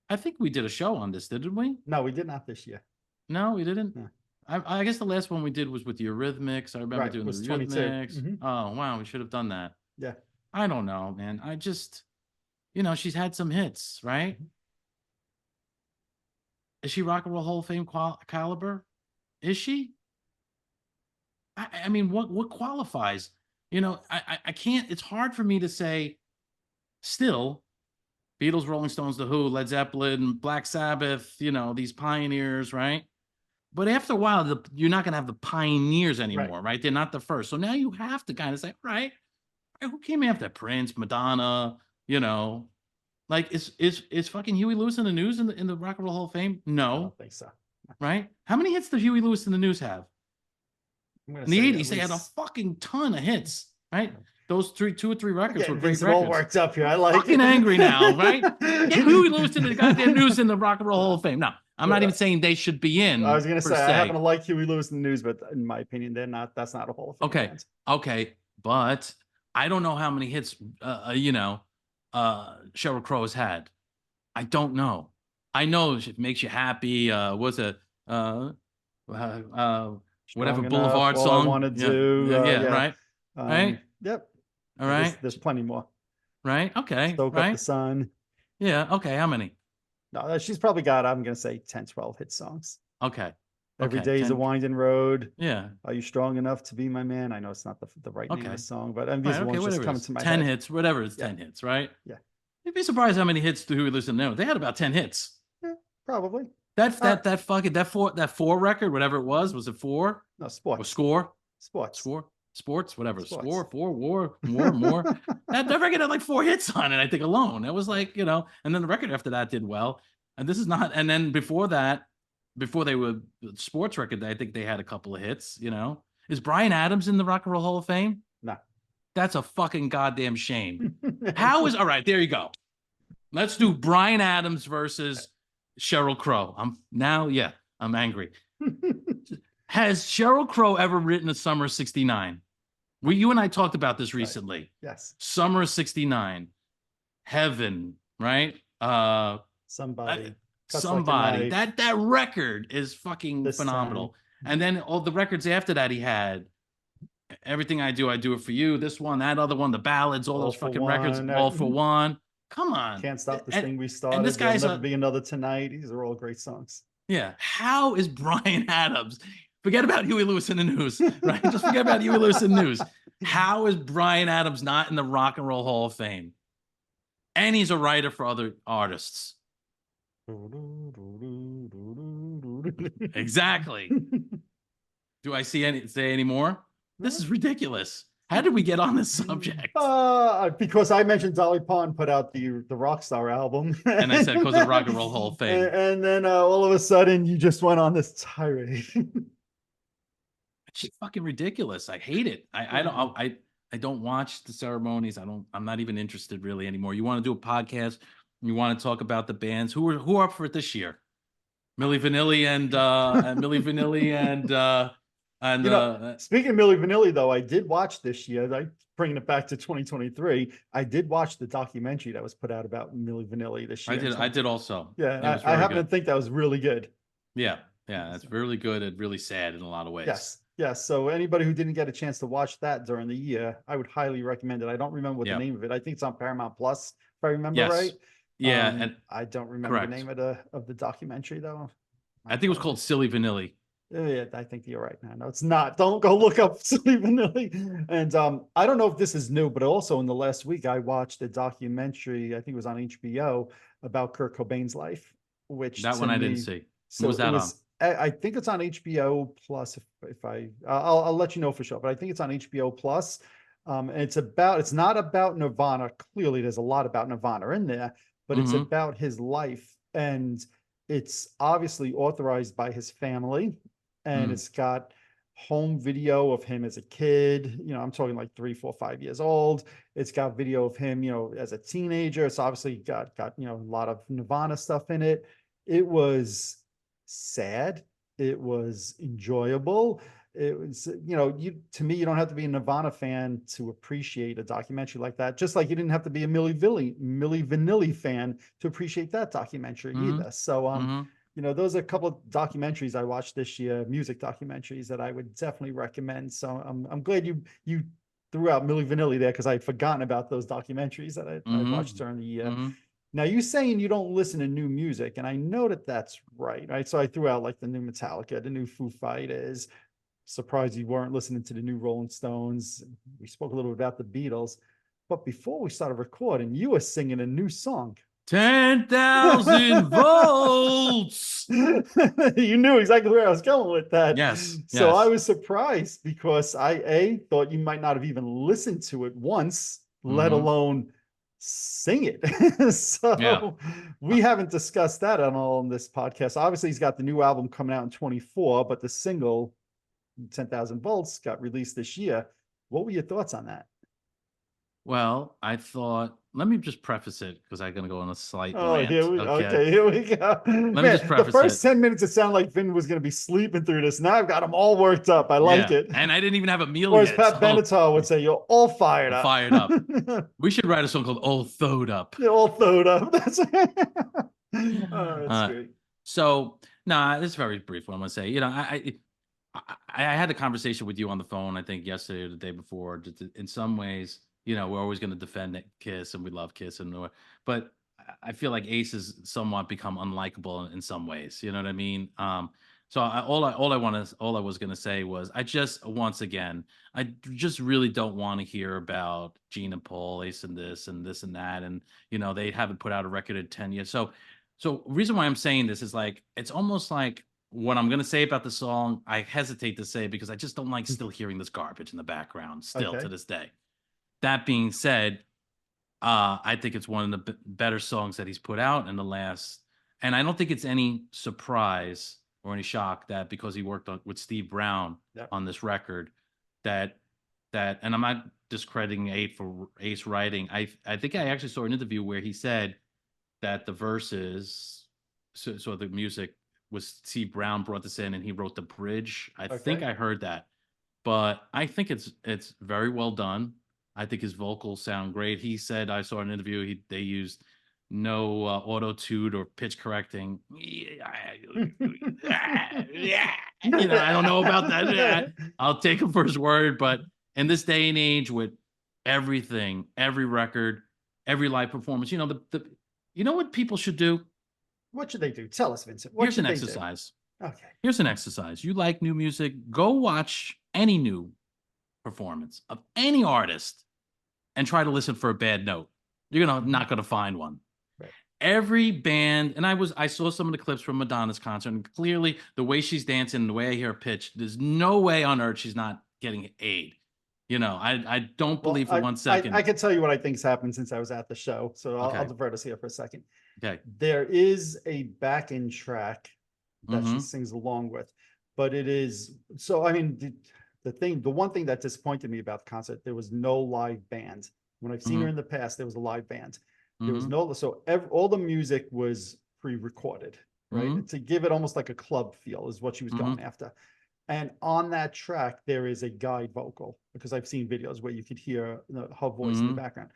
Speaker 2: I think we did a show on this, didn't we?
Speaker 1: No, we did not this year.
Speaker 2: No, we didn't.
Speaker 1: No.
Speaker 2: I guess the last one we did was with the Eurythmics. I remember doing the
Speaker 1: 22.
Speaker 2: Eurythmics. Oh, wow. We should have done that.
Speaker 1: Yeah.
Speaker 2: I don't know, man. I just, she's had some hits, right? Is she Rock and Roll Hall of Fame caliber? Is she? I mean, what qualifies? I can't. It's hard for me to say. Still, Beatles, Rolling Stones, The Who, Led Zeppelin, Black Sabbath. These pioneers, right? But after a while, you're not going to have the pioneers anymore, right? They're not the first. So now you have to kind of say, right, who came after Prince, Madonna? Like is fucking Huey Lewis in the News in the Rock and Roll Hall of Fame? No,
Speaker 1: I don't think so.
Speaker 2: Right? How many hits did Huey Lewis in the News have? In the 80s, they had a fucking ton of hits, right? Those 2 or 3 records were great records.
Speaker 1: All worked up here. I like
Speaker 2: fucking angry now, right? Get Huey Lewis in the goddamn News in the Rock and Roll Hall of Fame. No, I'm not even saying they should be in.
Speaker 1: I was going to say, I happen to like Huey Lewis in the News, but in my opinion, they're not. That's not a Hall of Fame.
Speaker 2: Okay, but I don't know how many hits, Sheryl Crow has had. I don't know. I know it makes you happy. Was it whatever Boulevard song?
Speaker 1: I want to do.
Speaker 2: Right. Right.
Speaker 1: Yep.
Speaker 2: All right.
Speaker 1: There's plenty more.
Speaker 2: Right. Okay.
Speaker 1: Soak Up the Sun.
Speaker 2: Yeah. Okay. How many?
Speaker 1: No, she's probably got, I'm going to say 10, 12 hit songs.
Speaker 2: Okay.
Speaker 1: Every Day is a Winding Road.
Speaker 2: Yeah.
Speaker 1: Are You Strong Enough to Be My Man? I know it's not the right name of the song, but these ones just coming to my
Speaker 2: 10
Speaker 1: head.
Speaker 2: hits, whatever. It's 10 hits, right?
Speaker 1: Yeah.
Speaker 2: You'd be surprised how many hits do we listen to. They had about 10 hits.
Speaker 1: Yeah, probably.
Speaker 2: That 4 record, whatever it was it 4?
Speaker 1: No, Sports.
Speaker 2: Or Score? Sports, whatever.
Speaker 1: Sports.
Speaker 2: Score, 4, War, more. that record had like 4 hits on it, I think, alone. It was like, and then the record after that did well. And this is not, and then before that, before they were the sports record, I think they had a couple of hits, Is Bryan Adams in the Rock and Roll Hall of Fame?
Speaker 1: No. That's
Speaker 2: a fucking goddamn shame. All right, there you go. Let's do Bryan Adams versus Sheryl Crow. I'm angry. Has Sheryl Crow ever written a Summer of '69? You and I talked about this recently.
Speaker 1: Yes.
Speaker 2: Summer of '69. Heaven, right?
Speaker 1: Somebody.
Speaker 2: That record is fucking phenomenal. And then all the records after that he had, Everything I Do It For You, this one, that other one, the ballads, all those fucking records, All For One. Come on.
Speaker 1: Can't Stop This Thing We Started.
Speaker 2: And this guy's
Speaker 1: There'll Never Be Another Tonight. These are all great songs.
Speaker 2: Yeah. How is Bryan Adams? Forget about Huey Lewis in the News, right? Just forget about Huey Lewis in the News. How is Bryan Adams not in the Rock and Roll Hall of Fame? And he's a writer for other artists. Exactly. Do I say any more? This is ridiculous. How did we get on this subject?
Speaker 1: Because I mentioned Dolly Parton put out the Rockstar album.
Speaker 2: And I said, because of Rock and Roll Hall of Fame.
Speaker 1: And then all of a sudden you just went on this tirade.
Speaker 2: It's fucking ridiculous. I hate it. I don't watch the ceremonies. I'm not even interested really anymore. You want to do a podcast? You want to talk about the bands? Who are up for it this year? Milli Vanilli and
Speaker 1: speaking of Milli Vanilli, though, I did watch this year. Bringing it back to 2023, I did watch the documentary that was put out about Milli Vanilli this year.
Speaker 2: I did also.
Speaker 1: Yeah, I happen to think that was really good.
Speaker 2: Yeah, that's really good and really sad in a lot of ways.
Speaker 1: Yes. So anybody who didn't get a chance to watch that during the year, I would highly recommend it. I don't remember what the name of it. I think it's on Paramount Plus I remember
Speaker 2: Yes.
Speaker 1: right.
Speaker 2: Yeah, and
Speaker 1: I don't remember the
Speaker 2: correct.
Speaker 1: name of the documentary though.
Speaker 2: I think it was called Silly Vanilli.
Speaker 1: Yeah, I think you're right, man. No, it's not. Don't go look up Silly Vanilli. And I don't know if this is new, but also in the last week I watched a documentary, I think it was on HBO, about Kurt Cobain's life, which
Speaker 2: That
Speaker 1: to
Speaker 2: one I didn't
Speaker 1: me,
Speaker 2: see. What was
Speaker 1: so it
Speaker 2: that on?
Speaker 1: was, I think it's on HBO Plus. If I'll let you know for sure, but I think it's on HBO Plus. And it's not about Nirvana. Clearly, there's a lot about Nirvana in there, but it's
Speaker 2: Mm-hmm.
Speaker 1: about his life. And it's obviously authorized by his family, and
Speaker 2: Mm.
Speaker 1: it's got home video of him as a kid. I'm talking like 3, 4, 5 years old. It's got video of him, as a teenager. It's obviously got a lot of Nirvana stuff in it. It was sad. It was enjoyable. It was, to me, you don't have to be a Nirvana fan to appreciate a documentary like that. Just like you didn't have to be a Milli Vanilli fan to appreciate that documentary
Speaker 2: Mm-hmm.
Speaker 1: either. So,
Speaker 2: Mm-hmm.
Speaker 1: those are a couple of documentaries I watched this year, music documentaries that I would definitely recommend. So I'm glad you threw out Milli Vanilli there, because I'd forgotten about those documentaries that I watched
Speaker 2: Mm-hmm.
Speaker 1: during the year.
Speaker 2: Mm-hmm.
Speaker 1: Now you saying you don't listen to new music, and I know that that's right, right? So I threw out like the new Metallica, the new Foo Fighters. Surprised you weren't listening to the new Rolling Stones. We spoke a little bit about the Beatles, but before we started recording, you were singing a new song.
Speaker 2: 10,000 volts.
Speaker 1: You knew exactly where I was going with that.
Speaker 2: Yes.
Speaker 1: So I
Speaker 2: Yes.
Speaker 1: was surprised, because I thought you might not have even listened to it once, let
Speaker 2: Mm-hmm.
Speaker 1: alone sing it.
Speaker 2: Yeah.
Speaker 1: So
Speaker 2: Uh,
Speaker 1: we haven't discussed that at all on this podcast. Obviously, he's got the new album coming out in 24, but the single 10,000 Volts got released this year. What were your thoughts on that?
Speaker 2: Well, I thought, let me just preface it because I'm going to go on a slight
Speaker 1: Oh,
Speaker 2: rant. Okay.
Speaker 1: here we go.
Speaker 2: Let me just
Speaker 1: Man, the
Speaker 2: preface
Speaker 1: first
Speaker 2: it.
Speaker 1: 10 minutes, it sounded like Finn was going to be sleeping through this. Now I've got him all worked up. I like
Speaker 2: Yeah.
Speaker 1: it.
Speaker 2: And I didn't even have a meal
Speaker 1: Or as
Speaker 2: yet.
Speaker 1: Pat
Speaker 2: So
Speaker 1: Benatar would say, you're all fired up.
Speaker 2: fired up. We should write a song called Old Throwed Up.
Speaker 1: You're all throwed up. That's oh, that's
Speaker 2: Uh,
Speaker 1: great.
Speaker 2: so, nah, this is very brief. What I'm going to say, I had a conversation with you on the phone, I think yesterday or the day before. Just in some ways, we're always going to defend Kiss and we love Kiss, but I feel like Ace has somewhat become unlikable in some ways. You know what I mean? So all I was going to say was I just once again I just really don't want to hear about Gene and Paul, Ace and this and that, and they haven't put out a record in 10 years. So reason why I'm saying this is like it's almost like what I'm going to say about the song, I hesitate to say because I just don't like still hearing this garbage in the background still to
Speaker 1: Okay.
Speaker 2: this day. That being said, I think it's one of the better songs that he's put out in the last, and I don't think it's any surprise or any shock that because he worked with Steve Brown
Speaker 1: Yep.
Speaker 2: on this record, that, and I'm not discrediting Ace writing. I think I actually saw an interview where he said that the verses, so the music was Steve Brown brought this in and he wrote the bridge. I think I heard that, but I think it's very well done. I think his vocals sound great. He said, I saw an interview, they used no auto tune or pitch correcting. I don't know about that. I'll take him for his word, but in this day and age with everything, every record, every live performance, you know what people should do?
Speaker 1: What should they do? Tell us, Vincent. What
Speaker 2: Here's
Speaker 1: should
Speaker 2: an
Speaker 1: they
Speaker 2: exercise.
Speaker 1: do? Okay.
Speaker 2: Here's an exercise. You like new music, go watch any new performance of any artist and try to listen for a bad note. You're not gonna find one.
Speaker 1: Right.
Speaker 2: Every band, and I saw some of the clips from Madonna's concert, and clearly the way she's dancing, the way I hear her pitch, there's no way on earth she's not getting aid. I don't believe for 1 second.
Speaker 1: I can tell you what I think's happened since I was at the show. So I'll
Speaker 2: Okay.
Speaker 1: divert us here for a second.
Speaker 2: Okay.
Speaker 1: There is a back-end track that she
Speaker 2: Mhm.
Speaker 1: sings along with, but it is so. I mean, the one thing that disappointed me about the concert, there was no live band. When I've seen her in the past, there was a live band. There was
Speaker 2: Mhm.
Speaker 1: no, so all the music was pre-recorded, right?
Speaker 2: Mhm.
Speaker 1: To give it almost like a club feel is what she was going after. And on that track, there is a guide vocal, because I've seen videos where you could hear her voice in the background.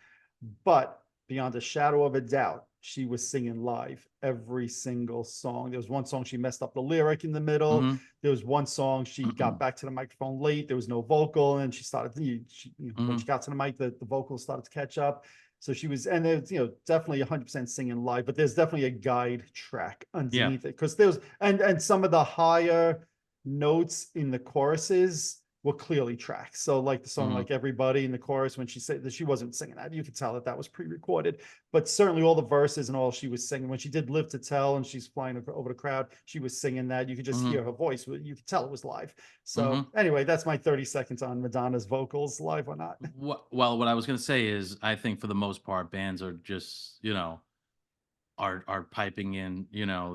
Speaker 1: But beyond a shadow of a doubt, she was singing live every single song. There was one song she messed up the lyric in the middle.
Speaker 2: Mm-hmm.
Speaker 1: There was one song she got back to the microphone late. There was no vocal, and she started. When she got to the mic, the vocals started to catch up. So she was, and there's definitely 100% singing live, but there's definitely a guide track
Speaker 2: Yeah.
Speaker 1: underneath it because there's and some of the higher notes in the choruses were clearly tracked. So like the song like Everybody in the chorus, when she said that she wasn't singing that, you could tell that was pre-recorded, but certainly all the verses and all she was singing. When she did Live to Tell and she's flying over the crowd, she was singing that. You could just hear her voice. You could tell it was live. So anyway, that's my 30 seconds on Madonna's vocals, live or not.
Speaker 2: Well, what I was going to say is I think for the most part, bands are just, are piping in,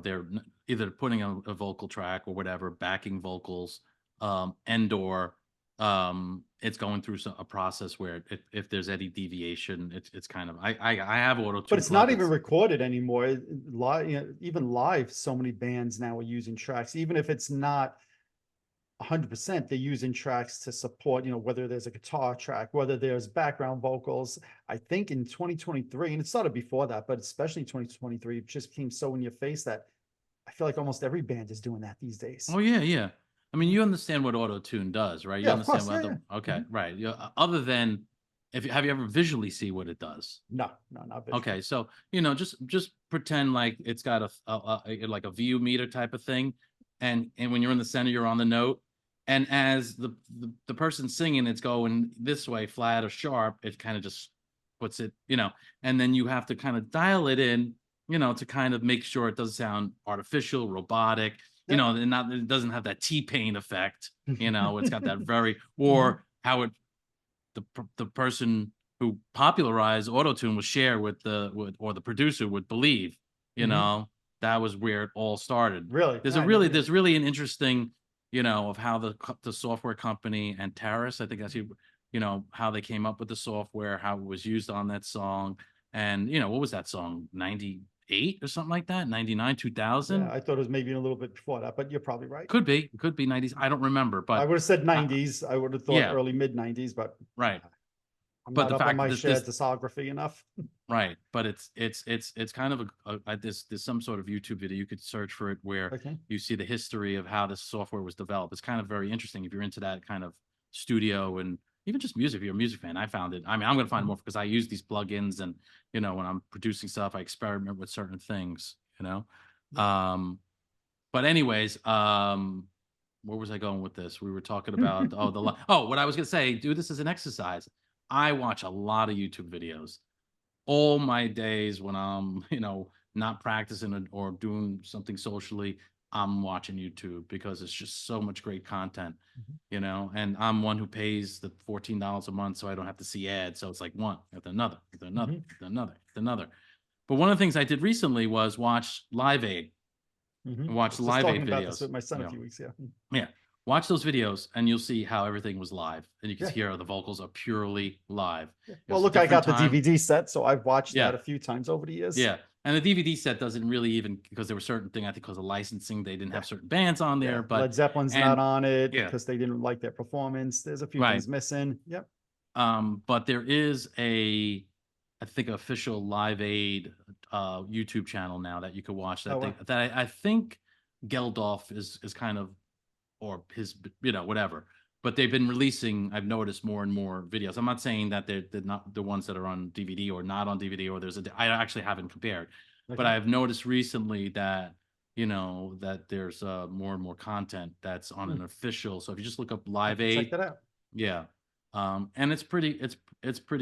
Speaker 2: they're either putting a vocal track or whatever, backing vocals, and or it's going through a process where if there's any deviation, it's kind of I have auto tune,
Speaker 1: but it's not even recorded anymore. Live, even live, so many bands now are using tracks, even if it's not 100%, they're using tracks to support, whether there's a guitar track, whether there's background vocals. I think in 2023, and it started before that, but especially in 2023, it just came so in your face that I feel like almost every band is doing that these days.
Speaker 2: Oh yeah. I mean, you understand what auto tune does, right? You
Speaker 1: Yeah,
Speaker 2: understand
Speaker 1: of course.
Speaker 2: what okay, right. Other than have you ever visually see what it does?
Speaker 1: No, not visually.
Speaker 2: Okay, so just pretend like it's got like a VU meter type of thing, and when you're in the center, you're on the note, and as the person singing, it's going this way, flat or sharp. It kind of just puts it, and then you have to kind of dial it in, to kind of make sure it doesn't sound artificial, robotic, and it doesn't have that T-Pain effect, it's got that very, or how the person who popularized autotune was share with or the producer would believe, that was where it all started.
Speaker 1: Really?
Speaker 2: There's really an interesting, of how the software company and Taris, I think that's how they came up with the software, how it was used on that song. And, what was that song? 98 or something like that? 99, 2000?
Speaker 1: Yeah, I thought it was maybe a little bit before that, but you're probably right.
Speaker 2: Could be 90s. I don't remember, but
Speaker 1: I would have said 90s. I would have thought early mid 90s, but
Speaker 2: right.
Speaker 1: I'm not up on my shared discography enough.
Speaker 2: Right, but it's kind of there's some sort of YouTube video you could search for it where you see the history of how this software was developed. It's kind of very interesting if you're into that kind of studio and even just music. If you're a music fan, I found it. I mean, I'm going to find more because I use these plugins and when I'm producing stuff, I experiment with certain things. But anyways, where was I going with this? We were talking about what I was going to say. Do this as an exercise. I watch a lot of YouTube videos. All my days when I'm, not practicing or doing something socially, I'm watching YouTube because it's just so much great content, and I'm one who pays the $14 a month so I don't have to see ads. So it's like one after another, after another, after another, after another. But one of the things I did recently was watch Live Aid. Watch Live Aid videos. About this
Speaker 1: with my son a few weeks ago.
Speaker 2: Yeah. Watch those videos and you'll see how everything was live. And you can hear the vocals are purely live.
Speaker 1: Yeah. Well, look, I got the DVD set, so I've watched that a few times over the years.
Speaker 2: Yeah. And the DVD set doesn't really even, because there were certain things, I think because of licensing, they didn't have certain bands on there. But
Speaker 1: Led Zeppelin's not on it because they didn't like their performance. There's a few things missing. Yep.
Speaker 2: But there is I think, official Live Aid YouTube channel now that you could watch that I think Geldof is kind of, or his, whatever. But they've been releasing, I've noticed, more and more videos. I'm not saying that they're not the ones that are on DVD or not on DVD, or I actually haven't compared. But I've noticed recently that, that there's more and more content that's on an official. So if you just look up Live Aid.
Speaker 1: Check that out.
Speaker 2: Yeah. And it's pretty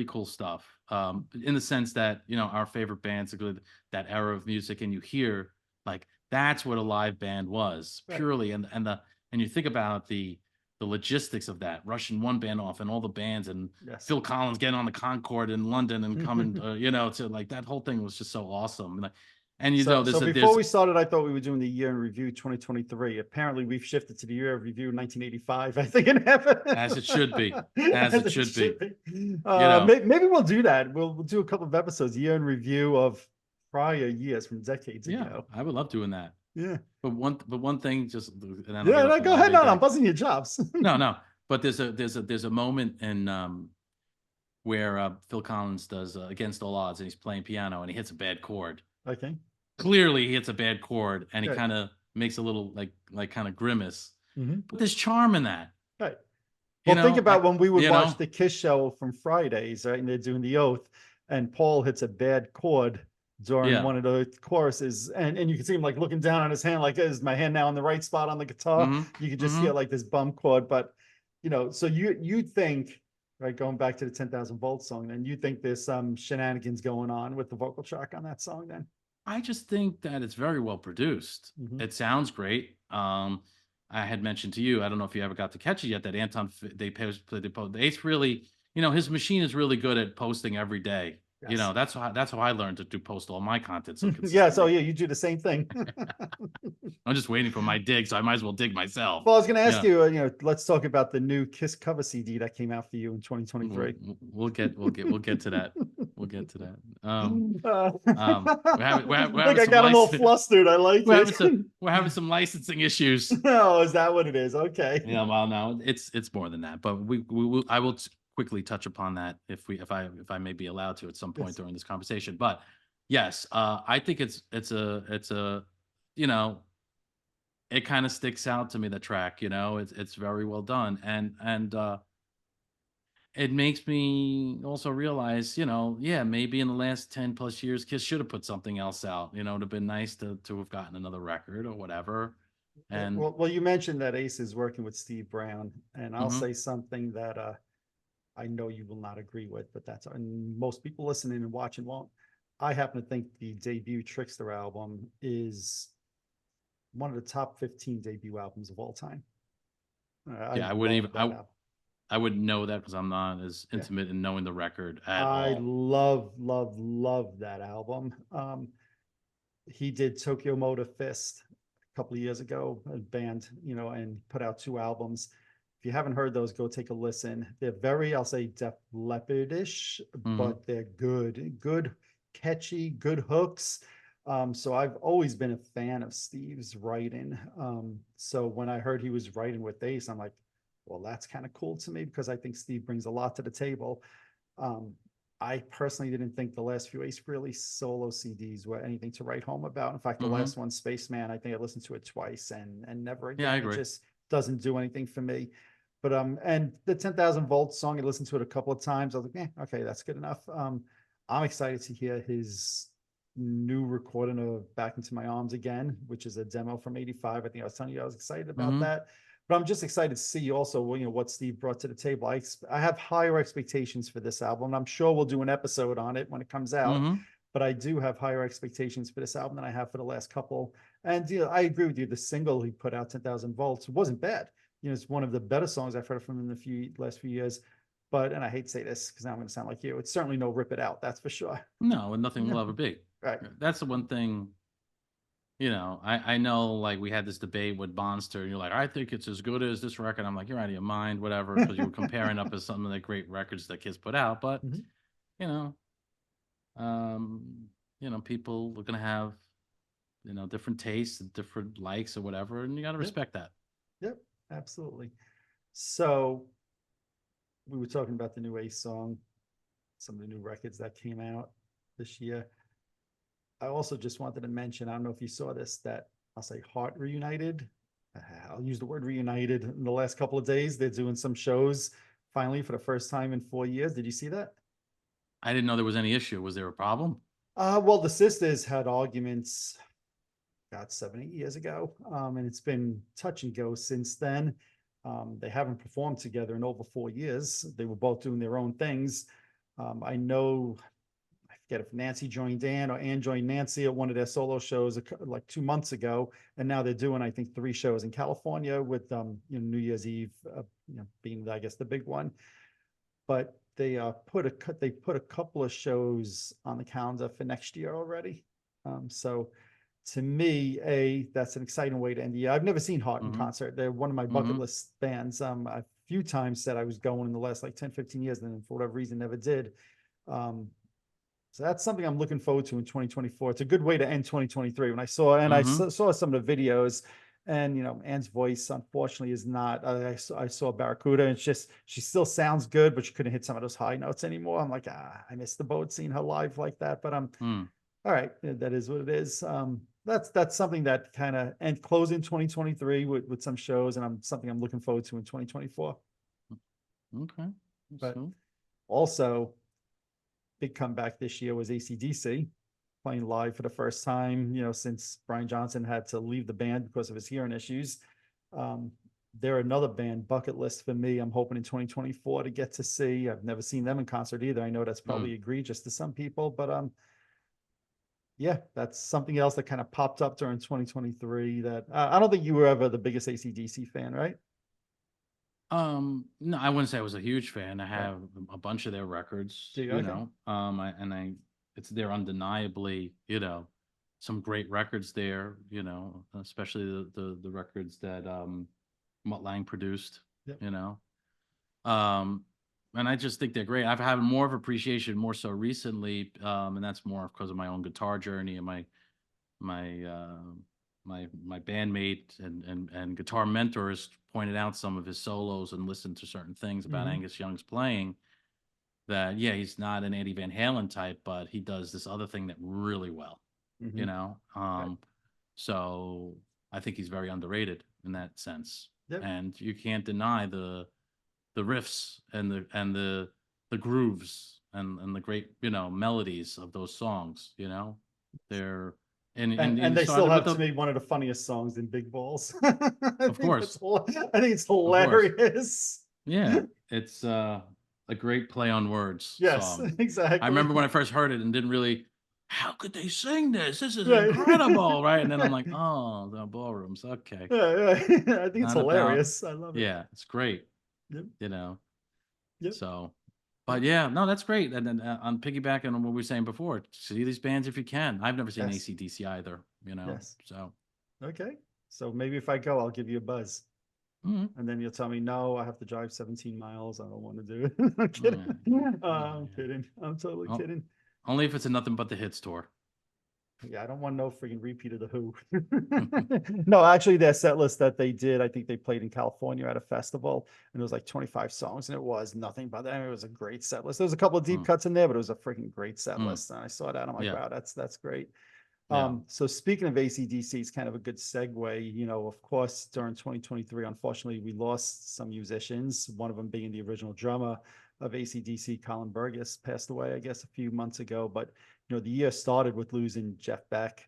Speaker 2: cool stuff. In the sense that, our favorite bands, that era of music, and you hear like, that's what a live band was purely. And you think about the logistics of that, rushing one band off and all the bands and Phil Collins getting on the Concorde in London and coming, to like, that whole thing was just so awesome. And
Speaker 1: so before we started, I thought we were doing the year in review 2023. Apparently we've shifted to the year of review 1985, I think, in heaven.
Speaker 2: As it should be. As it should be.
Speaker 1: Maybe we'll do that. We'll do a couple of episodes, year in review of prior years from decades ago.
Speaker 2: I would love doing that.
Speaker 1: Yeah.
Speaker 2: But one thing, just go
Speaker 1: ahead. No, I'm buzzing your chops.
Speaker 2: No. But there's a moment in where Phil Collins does Against All Odds, and he's playing piano and he hits a bad chord.
Speaker 1: Okay.
Speaker 2: Clearly, he hits a bad chord, and he
Speaker 1: Right.
Speaker 2: kind of makes a little like kind of grimace.
Speaker 1: Mm-hmm.
Speaker 2: But there's charm in that.
Speaker 1: Right.
Speaker 2: You
Speaker 1: Well, think
Speaker 2: know,
Speaker 1: about when we would
Speaker 2: you
Speaker 1: watch
Speaker 2: know,
Speaker 1: the Kiss show from Fridays, right? And they're doing the oath, and Paul hits a bad chord during
Speaker 2: yeah.
Speaker 1: one of the choruses, and you can see him like looking down on his hand, like, is my hand now in the right spot on the guitar?
Speaker 2: Mm-hmm.
Speaker 1: You could just
Speaker 2: Mm-hmm.
Speaker 1: hear like this bum chord, but so you think, right, going back to the 10,000 volts song, then you think there's some shenanigans going on with the vocal track on that song, then?
Speaker 2: I just think that it's very well produced.
Speaker 1: Mhm.
Speaker 2: It sounds great. I had mentioned to you, I don't know if you ever got to catch it yet, that Ace really, his machine is really good at posting every day.
Speaker 1: Yes.
Speaker 2: That's how I learned to post all my content so
Speaker 1: Yeah. So
Speaker 2: consistently.
Speaker 1: yeah, you do the same thing.
Speaker 2: I'm just waiting for my dig, so I might as well dig myself.
Speaker 1: Well, I was going to ask
Speaker 2: Yeah.
Speaker 1: you, let's talk about the new Kiss cover CD that came out for you in 2023.
Speaker 2: We'll get to that. We'll get to that. We're
Speaker 1: Look,
Speaker 2: having
Speaker 1: I
Speaker 2: some
Speaker 1: got them all flustered. I like it.
Speaker 2: we're having some licensing issues.
Speaker 1: Oh, is that what it is? Okay.
Speaker 2: Yeah, well, no, it's more than that, but I will quickly touch upon that if I may be allowed to at some point
Speaker 1: Yes.
Speaker 2: during this conversation. But yes, I think it's you know, it kind of sticks out to me, the track, it's very well done, and it makes me also realize, yeah, maybe in the last 10 plus years, Kiss should have put something else out. It'd have been nice to have gotten another record or whatever. And
Speaker 1: Well, you mentioned that Ace is working with Steve Brown, and I'll
Speaker 2: mhm.
Speaker 1: say something that I know you will not agree with, but and most people listening and watching won't. I happen to think the debut Trickster album is one of the top 15 debut albums of all time. I
Speaker 2: Yeah,
Speaker 1: love that album.
Speaker 2: I wouldn't know that because I'm not as
Speaker 1: Yeah.
Speaker 2: intimate in knowing the record at
Speaker 1: I
Speaker 2: all.
Speaker 1: love that album. He did Tokyo Motor Fist a couple of years ago, a band, and put out 2 albums. If you haven't heard those, go take a listen. They're very, I'll say, Def Leppard-ish,
Speaker 2: Mhm.
Speaker 1: but they're good, catchy, good hooks. So I've always been a fan of Steve's writing. So when I heard he was writing with Ace, I'm like, well, that's kind of cool to me because I think Steve brings a lot to the table. Um, I personally didn't think the last few Ace Frehley solo CDs were anything to write home about. In fact, the
Speaker 2: Mhm.
Speaker 1: last one, Spaceman, I think I listened to it twice and never
Speaker 2: Yeah, I
Speaker 1: again. It
Speaker 2: agree.
Speaker 1: just doesn't do anything for me. But and the 10,000 volts song, I listened to it a couple of times. I was like, okay, that's good enough. I'm excited to hear his new recording of Back Into My Arms Again, which is a demo from '85. I think I was telling you I was excited about
Speaker 2: Mhm.
Speaker 1: that. But I'm just excited to see also, what Steve brought to the table. I have higher expectations for this album. I'm sure we'll do an episode on it when it comes out.
Speaker 2: Mhm.
Speaker 1: But I do have higher expectations for this album than I have for the last couple. And I agree with you. The single he put out, 10,000 volts, wasn't bad. It's one of the better songs I've heard from him in the last few years. But, and I hate to say this because now I'm going to sound like you, it's certainly no Rip It Out, that's for sure.
Speaker 2: No, and nothing will ever be.
Speaker 1: Right.
Speaker 2: That's the one thing. I know, like, we had this debate with Monster, and you're like, I think it's as good as this record. I'm like, you're out of your mind, whatever, because you were comparing up as some of the great records that Kiss put out. But
Speaker 1: Mhm.
Speaker 2: you know, people are gonna have different tastes and different likes or whatever, and you got to
Speaker 1: Yep.
Speaker 2: respect that.
Speaker 1: Yep. Absolutely. So we were talking about the new Ace song, some of the new records that came out this year. I also just wanted to mention, I don't know if you saw this, that I'll say Heart reunited. I'll use the word reunited in the last couple of days. They're doing some shows finally for the first time in 4 years. Did you see that?
Speaker 2: I didn't know there was any issue. Was there a problem?
Speaker 1: Well, the sisters had arguments about 7, 8 years ago, and it's been touch and go since then. They haven't performed together in over 4 years. They were both doing their own things. I know, I forget if Nancy joined Dan or Ann joined Nancy at one of their solo shows like 2 months ago, and now they're doing, I think, 3 shows in California with New Year's Eve, being, I guess, the big one. But they put a couple of shows on the calendar for next year already. So to me, that's an exciting way to end the year. I've never seen Heart in
Speaker 2: Mm-hmm.
Speaker 1: concert. They're one of my bucket
Speaker 2: Mm-hmm.
Speaker 1: list bands. A few times said I was going in the last like 10, 15 years, and then for whatever reason never did. So that's something I'm looking forward to in 2024. It's a good way to end 2023. When I saw, and I
Speaker 2: Mm-hmm.
Speaker 1: saw some of the videos, And, Anne's voice, unfortunately, is not, I saw Barracuda, and it's just, she still sounds good, but she couldn't hit some of those high notes anymore. I'm like, I missed the boat seeing her live like that, but
Speaker 2: Mm,
Speaker 1: all right, that is what it is. That's something that kind of, and close in 2023 with some shows, and something I'm looking forward to in 2024.
Speaker 2: okay.
Speaker 1: But
Speaker 2: So,
Speaker 1: also, big comeback this year was AC/DC playing live for the first time, since Brian Johnson had to leave the band because of his hearing issues. Um, they're another band bucket list for me. I'm hoping in 2024 to get to see. I've never seen them in concert either. I know that's probably egregious to some people, but yeah, that's something else that kind of popped up during 2023 that I don't think you were ever the biggest AC/DC fan, right?
Speaker 2: no, I wouldn't say I was a huge fan. I
Speaker 1: Right.
Speaker 2: have a bunch of their records,
Speaker 1: Do you?
Speaker 2: you
Speaker 1: Okay.
Speaker 2: know, it's they're undeniably, some great records there, especially the records that Mutt Lange produced,
Speaker 1: Yep.
Speaker 2: you know. Um, and I just think they're great. I've had more of appreciation more so recently, and that's more because of my own guitar journey and my my bandmate and guitar mentors pointed out some of his solos and listened to certain things about
Speaker 1: Mm-hmm.
Speaker 2: Angus Young's playing. That yeah, he's not an Eddie Van Halen type, but he does this other thing that really well,
Speaker 1: Mm-hmm.
Speaker 2: you know.
Speaker 1: Right.
Speaker 2: So I think he's very underrated in that sense,
Speaker 1: Yep.
Speaker 2: and you can't deny the riffs and the grooves and the great melodies of those songs. They're and
Speaker 1: And
Speaker 2: it
Speaker 1: they still
Speaker 2: started with
Speaker 1: have to
Speaker 2: the
Speaker 1: me one of the funniest songs in Big Balls.
Speaker 2: of course,
Speaker 1: I think it's
Speaker 2: of course,
Speaker 1: hilarious.
Speaker 2: yeah, it's a great play on words
Speaker 1: Yes,
Speaker 2: song. I
Speaker 1: exactly.
Speaker 2: remember when I first heard it and didn't really, how could they sing this? This is
Speaker 1: Right.
Speaker 2: incredible, right? And then I'm like, oh, the ballrooms, okay,
Speaker 1: Yeah, yeah. I think it's
Speaker 2: not about,
Speaker 1: hilarious. I love it.
Speaker 2: yeah, it's great,
Speaker 1: Yep.
Speaker 2: you know.
Speaker 1: Yep.
Speaker 2: So,
Speaker 1: Yep.
Speaker 2: but yeah, no, that's great. And then on piggybacking on what we were saying before, see these bands if you can. I've never seen
Speaker 1: Yes.
Speaker 2: AC/DC either,
Speaker 1: Yes.
Speaker 2: So,
Speaker 1: Okay. So maybe if I go, I'll give you a buzz.
Speaker 2: mm,
Speaker 1: And then you'll tell me, no, I have to drive 17 miles. I don't want to do it. I'm kidding.
Speaker 2: yeah,
Speaker 1: I'm
Speaker 2: yeah.
Speaker 1: kidding. I'm totally
Speaker 2: Oh,
Speaker 1: kidding.
Speaker 2: only if it's a nothing but the hits tour.
Speaker 1: Yeah, I don't want no freaking repeat of the Who. No, actually, their set list that they did, I think they played in California at a festival, and it was like 25 songs, and it was nothing but that. It was a great set list. There was a couple of deep
Speaker 2: Mm,
Speaker 1: cuts in there, but it was a freaking great set
Speaker 2: mm,
Speaker 1: list. And I saw that. I'm like,
Speaker 2: yeah,
Speaker 1: wow, that's great.
Speaker 2: yeah.
Speaker 1: So speaking of AC/DC, it's kind of a good segue. Of course, during 2023, unfortunately, we lost some musicians, one of them being the original drummer of AC/DC, Colin Burgess, passed away, I guess, a few months ago. But, the year started with losing Jeff Beck,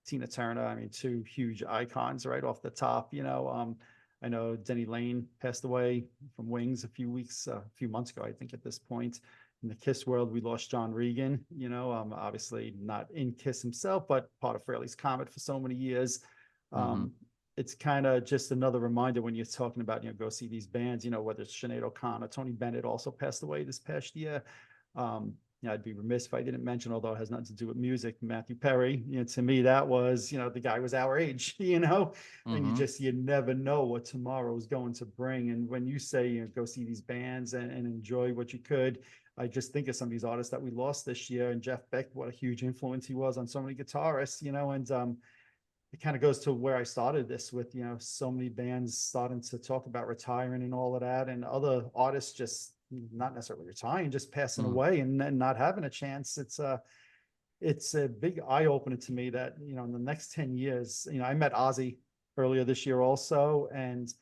Speaker 1: Tina Turner. I mean, two huge icons right off the top. I know Denny Lane passed away from Wings a few months ago, I think at this point. In the Kiss world, we lost John Regan, obviously not in Kiss himself, but part of Frehley's Comet for so many years.
Speaker 2: Mm-hmm.
Speaker 1: It's kind of just another reminder when you're talking about, go see these bands, whether it's Sinead O'Connor, Tony Bennett also passed away this past year. I'd be remiss if I didn't mention, although it has nothing to do with music, Matthew Perry. To me, that was, the guy was our age, and
Speaker 2: Mm-hmm.
Speaker 1: you never know what tomorrow is going to bring. And when you say, go see these bands and enjoy what you could, I just think of some of these artists that we lost this year, and Jeff Beck, what a huge influence he was on so many guitarists, and it kind of goes to where I started this with, so many bands starting to talk about retiring and all of that, and other artists just not necessarily retiring, just passing
Speaker 2: Mm-hmm.
Speaker 1: away and not having a chance. It's a big eye opener to me that, in the next 10 years, I met Ozzy earlier this year also, and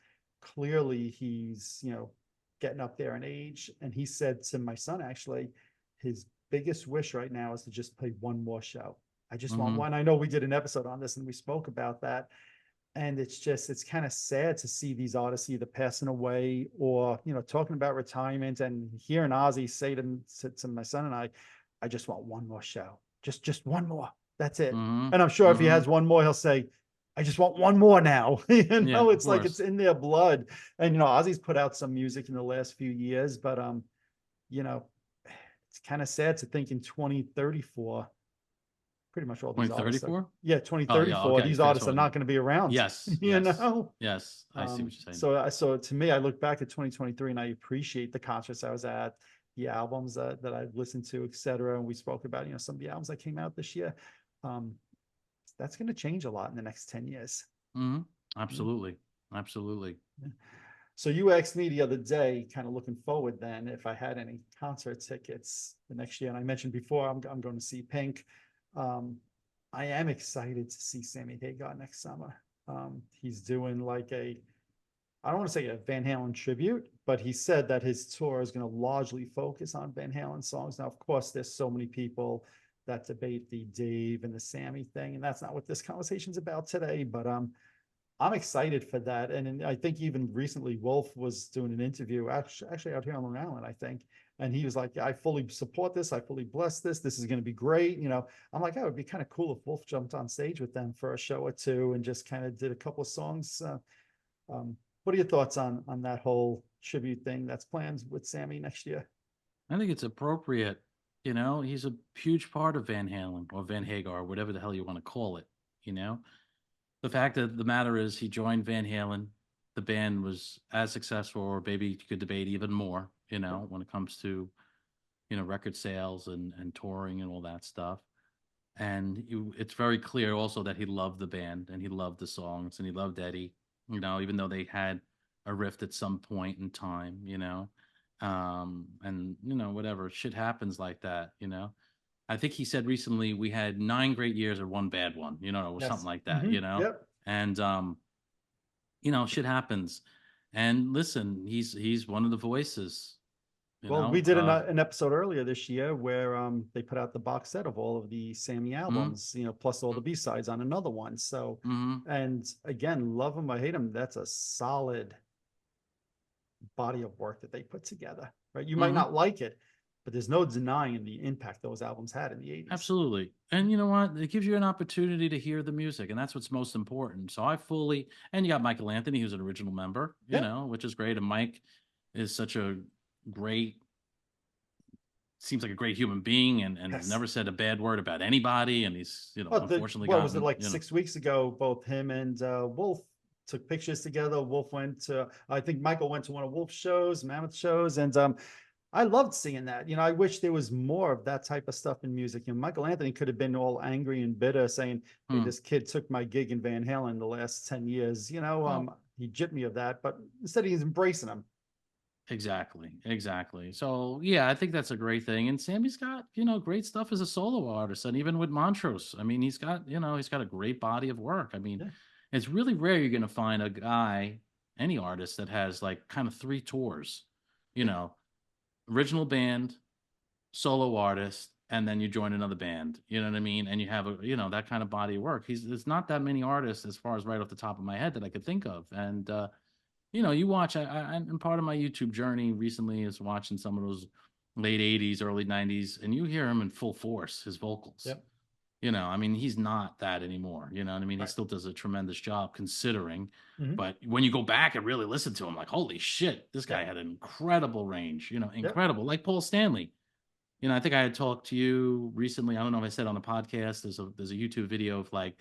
Speaker 1: clearly he's, getting up there in age. And he said to my son, actually, his biggest wish right now is to just play one more show. I just want
Speaker 2: Mm-hmm.
Speaker 1: one. I know we did an episode on this and we spoke about that. And it's kind of sad to see these artists either passing away or, talking about retirement, and hearing Ozzy say to my son and I just want one more show. Just one more. That's it.
Speaker 2: Mm-hmm.
Speaker 1: And I'm sure if he
Speaker 2: Mm-hmm.
Speaker 1: has one more, he'll say, I just want one more now.
Speaker 2: Yeah, of
Speaker 1: It's like it's
Speaker 2: course.
Speaker 1: in their blood. And Ozzy's put out some music in the last few years, but you know, it's kind of sad to think in 2034, pretty much all these artists are,
Speaker 2: 2034?
Speaker 1: yeah,
Speaker 2: Oh, yeah.
Speaker 1: 2034,
Speaker 2: Okay.
Speaker 1: these
Speaker 2: Fast
Speaker 1: artists are not
Speaker 2: forward.
Speaker 1: going to be around,
Speaker 2: Yes.
Speaker 1: you
Speaker 2: Yes.
Speaker 1: know?
Speaker 2: Yes. I see what you're saying.
Speaker 1: So to me, I look back at 2023 and I appreciate the concerts I was at, the albums that I've listened to, et cetera. And we spoke about, some of the albums that came out this year. That's going to change a lot in the next 10 years.
Speaker 2: Mm-hmm. Absolutely. Absolutely.
Speaker 1: So you asked me the other day, kind of looking forward then, if I had any concert tickets the next year. And I mentioned before, I'm going to see Pink. Um, I am excited to see Sammy Hagar next summer. He's doing like I don't want to say a Van Halen tribute, but he said that his tour is going to largely focus on Van Halen songs. Now, of course, there's so many people that debate the Dave and the Sammy thing, and that's not what this conversation's about today. But I'm excited for that. And I think even recently, Wolf was doing an interview, actually out here on Long Island, I think. And he was like, yeah, I fully support this. I fully bless this. This is going to be great. I'm like, oh, it'd be kind of cool if Wolf jumped on stage with them for a show or two and just kind of did a couple of songs. What are your thoughts on that whole tribute thing that's planned with Sammy next year?
Speaker 2: I think it's appropriate. He's a huge part of Van Halen or Van Hagar, whatever the hell you want to call it. You know, the fact of the matter is he joined Van Halen. The band was as successful, or maybe you could debate even more, when it comes to, record sales and touring and all that stuff. And it's very clear also that he loved the band and he loved the songs and he loved Eddie, even though they had a rift at some point in time, and, whatever shit happens like that, I think he said recently we had 9 great years and 1 bad one, or something
Speaker 1: Yes.
Speaker 2: like that,
Speaker 1: Yep.
Speaker 2: and shit happens. And listen, he's one of the voices, you
Speaker 1: Well,
Speaker 2: know.
Speaker 1: we did an episode earlier this year where they put out the box set of all of the Sammy
Speaker 2: Mhm,
Speaker 1: albums, plus all the B-sides on another one. So,
Speaker 2: mhm,
Speaker 1: and again, love him or hate him, that's a solid body of work that they put together, right? You might
Speaker 2: mhm.
Speaker 1: not like it, but there's no denying the impact those albums had in the 80s.
Speaker 2: Absolutely. And you know what? It gives you an opportunity to hear the music, and that's what's most important. So I fully, and you got Michael Anthony, who's an original member,
Speaker 1: Yeah.
Speaker 2: which is great. And Mike is such a great, seems like a great human being, and
Speaker 1: Yes.
Speaker 2: never said a bad word about anybody. And he's, unfortunately
Speaker 1: What was it
Speaker 2: gotten,
Speaker 1: like 6 weeks ago? Both him and Wolf took pictures together. Wolf went to, I think Michael went to one of Wolf's shows, Mammoth shows, and I loved seeing that. I wish there was more of that type of stuff in music. Michael Anthony could have been all angry and bitter, saying, "Hey,
Speaker 2: hmm,
Speaker 1: this kid took my gig in Van Halen the last 10 years."
Speaker 2: well,
Speaker 1: He jipped me of that, but instead he's embracing them.
Speaker 2: exactly, exactly. So yeah, I think that's a great thing. And Sammy's got, great stuff as a solo artist, and even with Montrose, I mean, he's got a great body of work. I mean,
Speaker 1: Yeah.
Speaker 2: it's really rare you're gonna find a guy, any artist that has like kind of 3 tours, you
Speaker 1: Yeah.
Speaker 2: know, original band, solo artist, and then you join another band. You know what I mean? And you have that kind of body of work. There's not that many artists as far as right off the top of my head that I could think of. And you watch. And part of my YouTube journey recently is watching some of those late '80s, early '90s, and you hear him in full force, his vocals.
Speaker 1: Yep.
Speaker 2: I mean, he's not that anymore. You know what I mean? He
Speaker 1: Right.
Speaker 2: still does a tremendous job considering.
Speaker 1: Mhm.
Speaker 2: But when you go back and really listen to him, like, holy shit, this guy
Speaker 1: Yep.
Speaker 2: had an incredible range,
Speaker 1: Yep.
Speaker 2: incredible. Like Paul Stanley. I think I had talked to you recently. I don't know if I said on the podcast, there's a YouTube video of like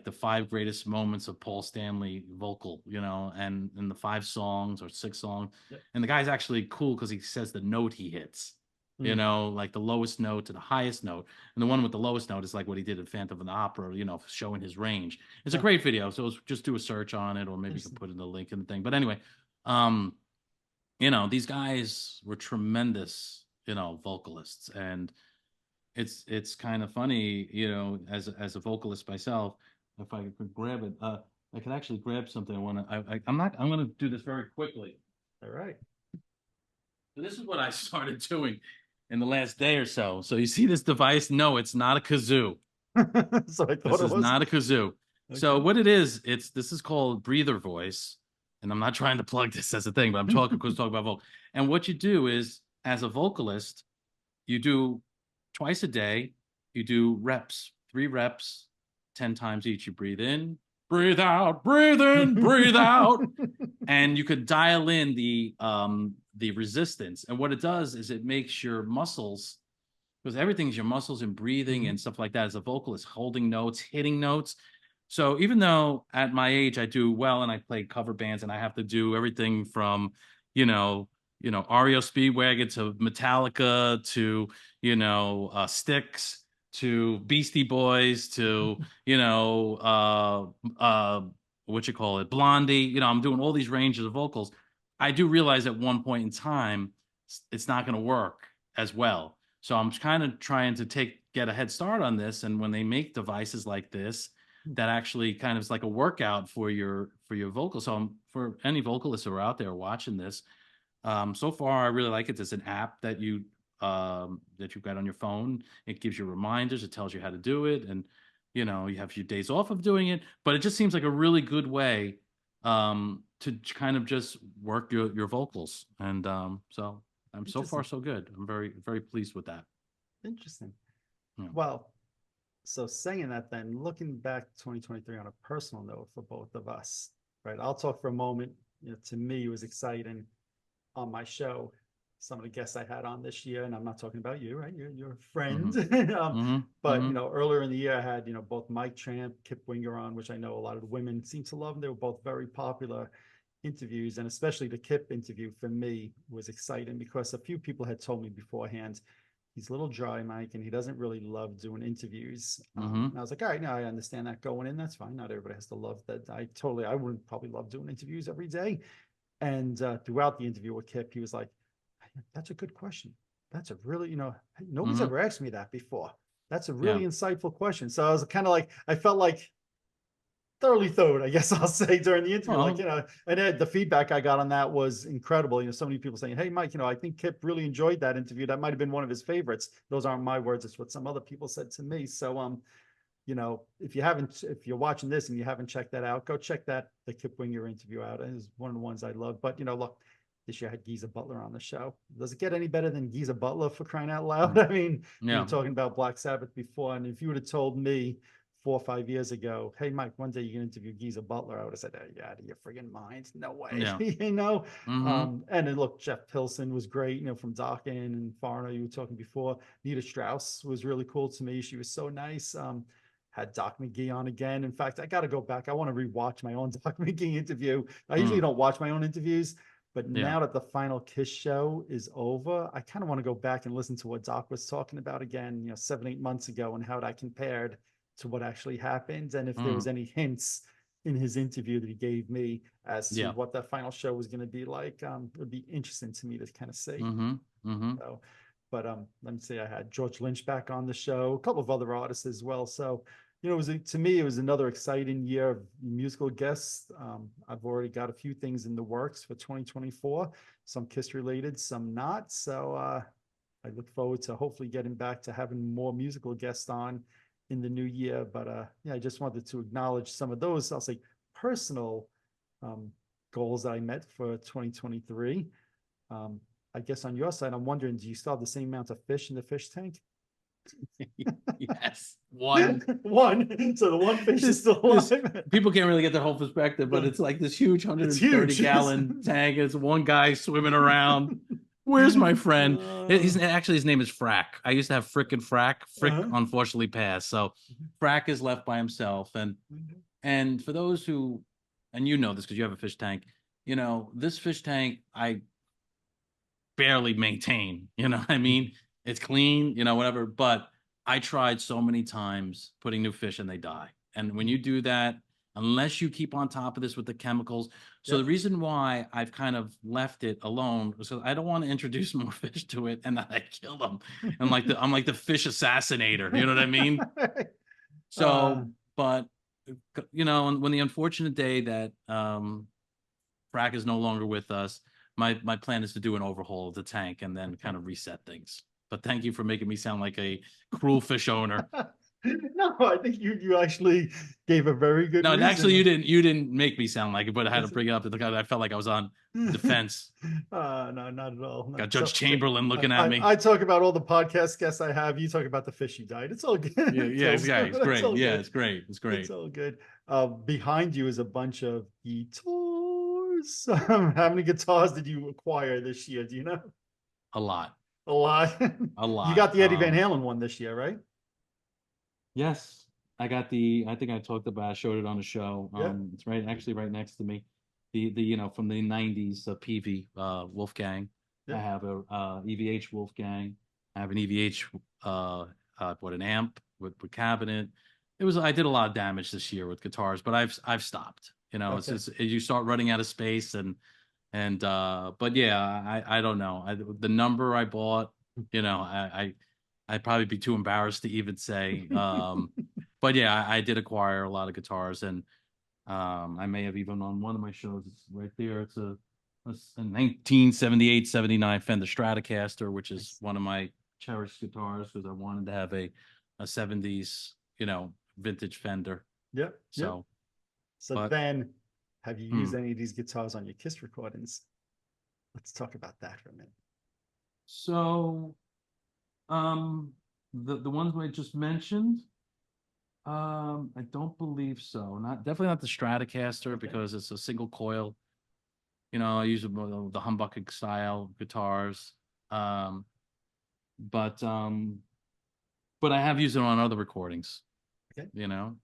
Speaker 2: the 5 greatest moments of Paul Stanley vocal, and the 5 songs or 6 songs.
Speaker 1: Yep.
Speaker 2: And the guy's actually cool because he says the note he hits,
Speaker 1: Mm.
Speaker 2: like the lowest note to the highest note. And the one with the lowest note is like what he did in Phantom of the Opera, showing his range. It's a
Speaker 1: Huh.
Speaker 2: great video. So just do a search on it, or maybe you can
Speaker 1: Interesting.
Speaker 2: put in the link in the thing. But anyway, um, these guys were tremendous, vocalists. And it's kind of funny, as a vocalist myself, if I could grab it, I could actually grab something. I'm going to do this very quickly.
Speaker 1: All right.
Speaker 2: So this is what I started doing in the last day or so. So you see this device? No, it's not a kazoo.
Speaker 1: So I thought
Speaker 2: This
Speaker 1: it
Speaker 2: is
Speaker 1: was.
Speaker 2: not a kazoo. So
Speaker 1: Okay.
Speaker 2: what it is, this is called breather voice. And I'm not trying to plug this as a thing, but I'm talking about vocal. And what you do is, as a vocalist, you do twice a day, you do reps, 3 reps, 10 times each. You breathe in, breathe out, breathe in, breathe out. And you could dial in the resistance. And what it does is it makes your muscles, because everything's your muscles and breathing and
Speaker 1: Mhm.
Speaker 2: stuff like that, as a vocalist, holding notes, hitting notes. So even though at my age I do well and I play cover bands and I have to do everything from, you know, REO Speedwagon to Metallica to, Styx to Beastie Boys to, you know, uh, uh, Blondie. I'm doing all these ranges of vocals. I do realize at one point in time, it's not going to work as well. So I'm kind of trying to get a head start on this. And when they make devices like this, that actually kind of is like a workout for your vocals. So for any vocalists who are out there watching this, so far I really like it. There's an app that you've got on your phone. It gives you reminders. It tells you how to do it, and you have a few days off of doing it. But it just seems like a really good way to kind of just work your vocals. And so I'm so far so good. I'm very, very pleased with that.
Speaker 1: Interesting.
Speaker 2: Yeah.
Speaker 1: Well, so saying that, then looking back 2023 on a personal note for both of us, right? I'll talk for a moment. To me, it was exciting on my show. Some of the guests I had on this year, and I'm not talking about you, right? You're a friend. But earlier in the year, I had both Mike Tramp, Kip Winger on, which I know a lot of the women seem to love. They were both very popular interviews, and especially the Kip interview for me was exciting because a few people had told me beforehand he's a little dry, Mike, and he doesn't really love doing interviews. And I was like, all right, now I understand that going in. That's fine. Not everybody has to love that. I wouldn't probably love doing interviews every day. And throughout the interview with Kip, he was like, that's a good question. That's a really, nobody's ever asked me that before. That's a really insightful question. So I was kind of like, I felt like thoroughly thawed, I guess I'll say, during the interview. And then the feedback I got on that was incredible. So many people saying, hey, Mike, I think Kip really enjoyed that interview. That might've been one of his favorites. Those aren't my words. It's what some other people said to me. So, if you're watching this and you haven't checked that out, go check the Kip Winger interview out. It is one of the ones I love. But, look, this year I had Geezer Butler on the show. Does it get any better than Geezer Butler, for crying out loud? I mean, we were talking about Black Sabbath before, and if you would have told me 4 or 5 years ago, hey, Mike, one day you're going to interview Geezer Butler, I would have said, oh, you're out of your friggin' mind. No way. And then look, Jeff Pilson was great, from Dokken and Foreigner, you were talking before. Nita Strauss was really cool to me. She was so nice. Had Doc McGee on again. In fact, I got to go back. I want to rewatch my own Doc McGee interview. I usually don't watch my own interviews, but now that the final Kiss show is over, I kind of want to go back and listen to what Doc was talking about again, 7, 8 months ago, and how that compared to what actually happened. And if there was any hints in his interview that he gave me as to what that final show was going to be like, it would be interesting to me to kind of see. So, but let me say I had George Lynch back on the show, a couple of other artists as well. So, to me, it was another exciting year of musical guests. I've already got a few things in the works for 2024, some Kiss related, some not. So I look forward to hopefully getting back to having more musical guests on in the new year. But I just wanted to acknowledge some of those, I'll say, personal goals that I met for 2023. I guess on your side, I'm wondering, do you still have the same amount of fish in the fish tank?
Speaker 2: Yes, one.
Speaker 1: So the one fish is still alive.
Speaker 2: People can't really get the whole perspective, but it's like this huge 130-gallon tank. It's one guy swimming around. Where's my friend? His name is Frack. I used to have Frick and Frack. Frick unfortunately passed, so Frack is left by himself. And for those who, and this because you have a fish tank, this fish tank I barely maintain. I mean, it's clean, whatever. But I tried so many times putting new fish and they die. And when you do that, unless you keep on top of this with the chemicals. So the reason why I've kind of left it alone is because I don't want to introduce more fish to it and then I kill them. I'm like the fish assassinator. You know what I mean? So, but and when the unfortunate day that Frack is no longer with us, my plan is to do an overhaul of the tank and then kind of reset things. But thank you for making me sound like a cruel fish owner.
Speaker 1: No, I think you actually gave a very good reason.
Speaker 2: Actually you didn't make me sound like it, but I had to bring it up because I felt like I was on defense.
Speaker 1: No, not at all.
Speaker 2: Got Judge Chamberlain looking at me.
Speaker 1: I talk about all the podcast guests I have. You talk about the fish you died. It's all good.
Speaker 2: It's great. It's great.
Speaker 1: It's all good. Behind you is a bunch of guitars. How many guitars did you acquire this year? Do you know?
Speaker 2: A lot.
Speaker 1: A lot. You got the Eddie Van Halen one this year, right?
Speaker 2: Yes, I got I think I talked about, I showed it on the show. It's right next to me. The from the 90s, PV Wolfgang. I have a EVH Wolfgang. I have an EVH an amp with cabinet. I did a lot of damage this year with guitars, but I've stopped. You know, it's
Speaker 1: Okay.
Speaker 2: just you start running out of space but yeah, I don't know. The number I bought, you know, I'd probably be too embarrassed to even say. But yeah, I did acquire a lot of guitars, and I may have even on one of my shows. It's right there. It's a 1978, 79 Fender Stratocaster, which is
Speaker 1: Nice.
Speaker 2: one of my cherished guitars because I wanted to have a 70s, you know, vintage Fender.
Speaker 1: Yep. Yep.
Speaker 2: So,
Speaker 1: So
Speaker 2: but
Speaker 1: then, have you used
Speaker 2: hmm.
Speaker 1: any of these guitars on your Kiss recordings? Let's talk about that for a minute.
Speaker 2: So the ones I just mentioned, I don't believe so. Not definitely not the Stratocaster
Speaker 1: Okay.
Speaker 2: because it's a single coil. You know, I use the humbucking style guitars. Um, but um, but I have used it on other recordings.
Speaker 1: Okay.
Speaker 2: You know,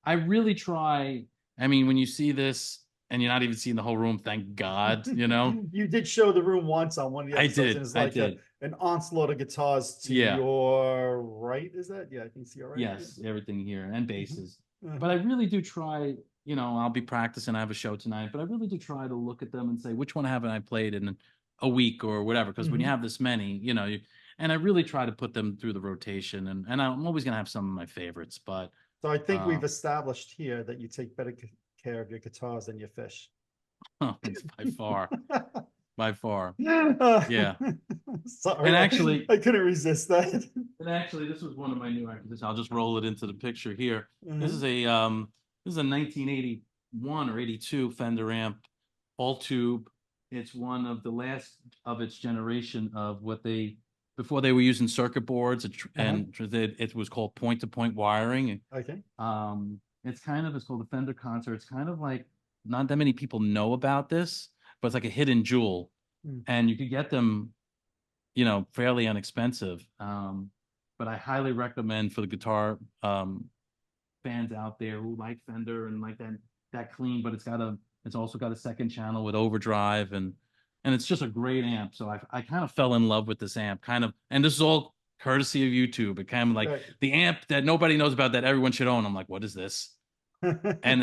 Speaker 2: I really try. I mean, when you see this and you're not even seeing the whole room, thank God. You know,
Speaker 1: You did show the room once on one of the
Speaker 2: I
Speaker 1: episodes, and
Speaker 2: did.
Speaker 1: it's
Speaker 2: I
Speaker 1: like
Speaker 2: did.
Speaker 1: an onslaught of guitars to
Speaker 2: Yeah.
Speaker 1: your right. Is that? Yeah, I think it's your right.
Speaker 2: Yes, everything here and
Speaker 1: Mhm.
Speaker 2: basses. But
Speaker 1: Mhm.
Speaker 2: I really do try, you know, I'll be practicing. I have a show tonight, but I really do try to look at them and say, which one haven't I played in a week or whatever? Because when you
Speaker 1: Mhm.
Speaker 2: have this many, you know, and I really try to put them through the rotation, and I'm always gonna have some of my favorites, but
Speaker 1: So I think we've
Speaker 2: um,
Speaker 1: established here that you take better care of your guitars than your fish.
Speaker 2: it's by far,
Speaker 1: Uh,
Speaker 2: yeah.
Speaker 1: Sorry,
Speaker 2: And
Speaker 1: I,
Speaker 2: actually,
Speaker 1: I couldn't resist that.
Speaker 2: this was one of my new acquisitions. I'll just roll it into the picture here. This
Speaker 1: Mhm.
Speaker 2: is a 1981 or 82 Fender amp, all tube. It's one of the last of its generation of what they before they were using circuit boards
Speaker 1: Uh-huh.
Speaker 2: and it was called point to point wiring.
Speaker 1: Okay.
Speaker 2: It's called the Fender Concert. It's kind of like not that many people know about this, but it's like a hidden jewel,
Speaker 1: Mm.
Speaker 2: and you could get them, you know, fairly inexpensive. But I highly recommend for the guitar fans out there who like Fender and like that clean, but it's also got a second channel with overdrive and it's just a great amp. So I kind of fell in love with this amp, kind of, and this is all courtesy of YouTube. It kind of like
Speaker 1: Right.
Speaker 2: the amp that nobody knows about that everyone should own. I'm like, what is this? And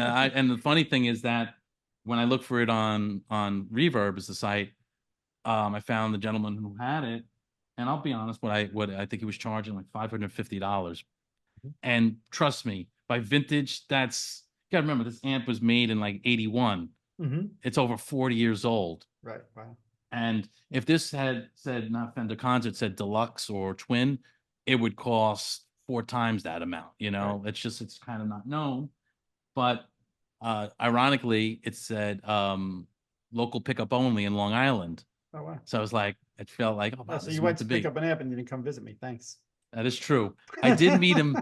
Speaker 2: the funny thing is that when I look for it on Reverb is the site, I found the gentleman who had it, and I'll be honest, what I think he was charging like $550. And trust me, by vintage, that's you gotta remember this amp was made in like 81.
Speaker 1: Mhm.
Speaker 2: It's over 40 years old.
Speaker 1: Right. Wow.
Speaker 2: And if this had said not Fender Concert, said deluxe or twin, it would cost 4 times that amount. You
Speaker 1: Right.
Speaker 2: know, it's kind of not known. But ironically, it said local pickup only in Long Island.
Speaker 1: Oh wow.
Speaker 2: So I was like, it felt like, oh
Speaker 1: Oh,
Speaker 2: wow,
Speaker 1: so
Speaker 2: this is
Speaker 1: you
Speaker 2: meant
Speaker 1: went
Speaker 2: to
Speaker 1: to pick
Speaker 2: be.
Speaker 1: up an amp and you didn't come visit me. Thanks.
Speaker 2: That is true. I did meet him.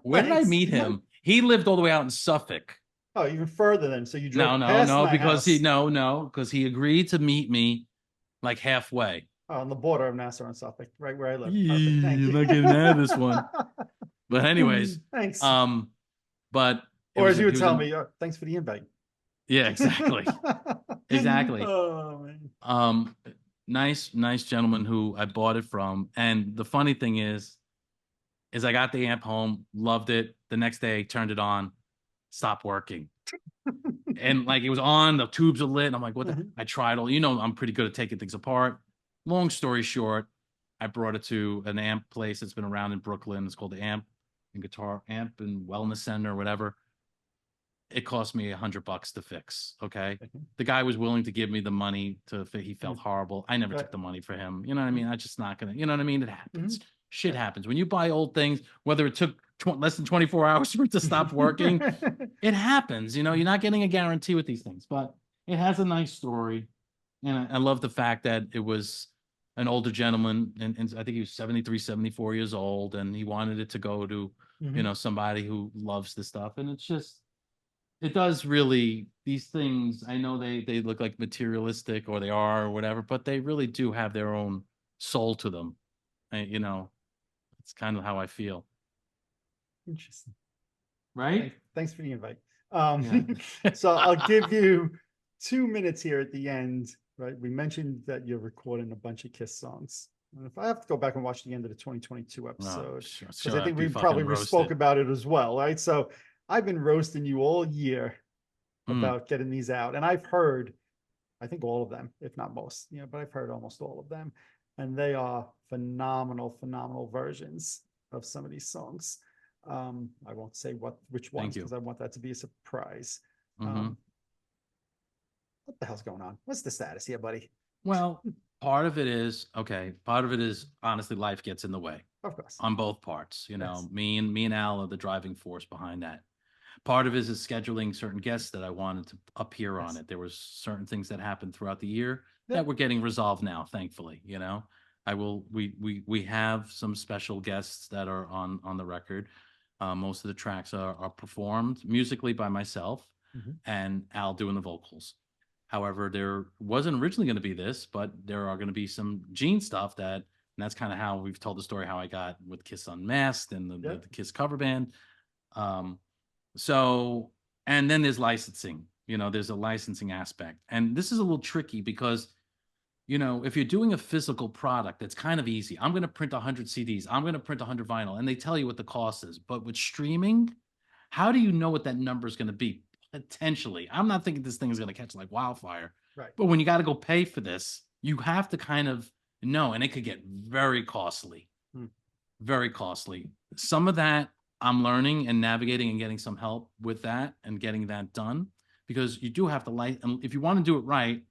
Speaker 2: Where did I
Speaker 1: Thanks.
Speaker 2: meet him? He lived all the way out in Suffolk.
Speaker 1: Oh, even further then. So you
Speaker 2: No,
Speaker 1: drove
Speaker 2: no,
Speaker 1: past
Speaker 2: no,
Speaker 1: my
Speaker 2: because
Speaker 1: house.
Speaker 2: because he agreed to meet me like halfway.
Speaker 1: Oh, on the border of Nassau and Suffolk, right where I live. Perfect. Thank
Speaker 2: You're
Speaker 1: you.
Speaker 2: not getting out of this one. But anyways,
Speaker 1: Thanks.
Speaker 2: um, but
Speaker 1: Or as you
Speaker 2: he
Speaker 1: would
Speaker 2: was
Speaker 1: tell
Speaker 2: in
Speaker 1: me, thanks for the invite.
Speaker 2: yeah, exactly. Exactly.
Speaker 1: Oh man.
Speaker 2: Um, nice gentleman who I bought it from. And the funny thing is I got the amp home, loved it. The next day, I turned it on, stopped working. And like it was on, the tubes are lit. And I'm like, what the?
Speaker 1: Mhm.
Speaker 2: I tried all, you know, I'm pretty good at taking things apart. Long story short, I brought it to an amp place that's been around in Brooklyn. It's called the Amp and Guitar Amp and Wellness Center or whatever. It cost me $100 to fix. Okay.
Speaker 1: Okay.
Speaker 2: The guy was willing to give me the money he felt
Speaker 1: Mm.
Speaker 2: horrible. I never
Speaker 1: Right.
Speaker 2: took the money for him. You know what I mean? I just not gonna, you know what I mean? It happens.
Speaker 1: Mhm.
Speaker 2: Shit
Speaker 1: Right.
Speaker 2: happens. When you buy old things, whether it took less than 24 hours for it to stop working, it happens. You know, you're not getting a guarantee with these things, but it has a nice story. And I love the fact that it was an older gentleman, and I think he was 73, 74 years old, and he wanted it to go to, you
Speaker 1: Mhm.
Speaker 2: know, somebody who loves this stuff. And it's just, it does really, these things, I know they look like materialistic or they are or whatever, but they really do have their own soul to them. You know, it's kind of how I feel.
Speaker 1: Interesting.
Speaker 2: Right?
Speaker 1: Thanks for the invite.
Speaker 2: Yeah.
Speaker 1: So I'll give you 2 minutes here at the end, right? We mentioned that you're recording a bunch of Kiss songs. And if I have to go back and watch the end of the 2022
Speaker 2: Oh,
Speaker 1: episode,
Speaker 2: sure,
Speaker 1: because
Speaker 2: sure.
Speaker 1: I
Speaker 2: I'd
Speaker 1: think
Speaker 2: be
Speaker 1: we
Speaker 2: fucking
Speaker 1: probably spoke
Speaker 2: roasted.
Speaker 1: about it as well, right? So I've been roasting you all year
Speaker 2: Mm,
Speaker 1: about getting these out. And I've heard, I think all of them, if not most, but I've heard almost all of them. And they are phenomenal, phenomenal versions of some of these songs. I won't say which ones
Speaker 2: thank you.
Speaker 1: because I want that to be a surprise.
Speaker 2: Hmm.
Speaker 1: Um, what the hell's going on? What's the status here, buddy?
Speaker 2: Well, part of it is okay. Part of it is honestly, life gets in the way
Speaker 1: Of course.
Speaker 2: on both parts.
Speaker 1: Yes.
Speaker 2: Me and Al are the driving force behind that. Part of it is scheduling certain guests that I wanted to appear on
Speaker 1: Yes.
Speaker 2: it. There was certain things that happened throughout the year
Speaker 1: Yeah.
Speaker 2: that we're getting resolved now, thankfully. I will we have some special guests that are on the record. Most of the tracks are performed musically by myself
Speaker 1: Mhm.
Speaker 2: and Al doing the vocals. However, there wasn't originally going to be this, but there are going to be some Gene stuff and that's kind of how we've told the story how I got with Kiss Unmasked and
Speaker 1: Yeah.
Speaker 2: the Kiss cover band. Um, so, and then there's licensing, there's a licensing aspect. And this is a little tricky because, if you're doing a physical product, it's kind of easy. I'm going to print 100 CDs, I'm going to print 100 vinyl, and they tell you what the cost is. But with streaming, how do you know what that number is going to be? Potentially. I'm not thinking this thing is going to catch like wildfire.
Speaker 1: Right.
Speaker 2: But when you got to go pay for this, you have to kind of know, and it could get very costly.
Speaker 1: Hmm.
Speaker 2: Very costly. Some of that I'm learning and navigating and getting some help with that and getting that done because you do have to and if you want to do it right,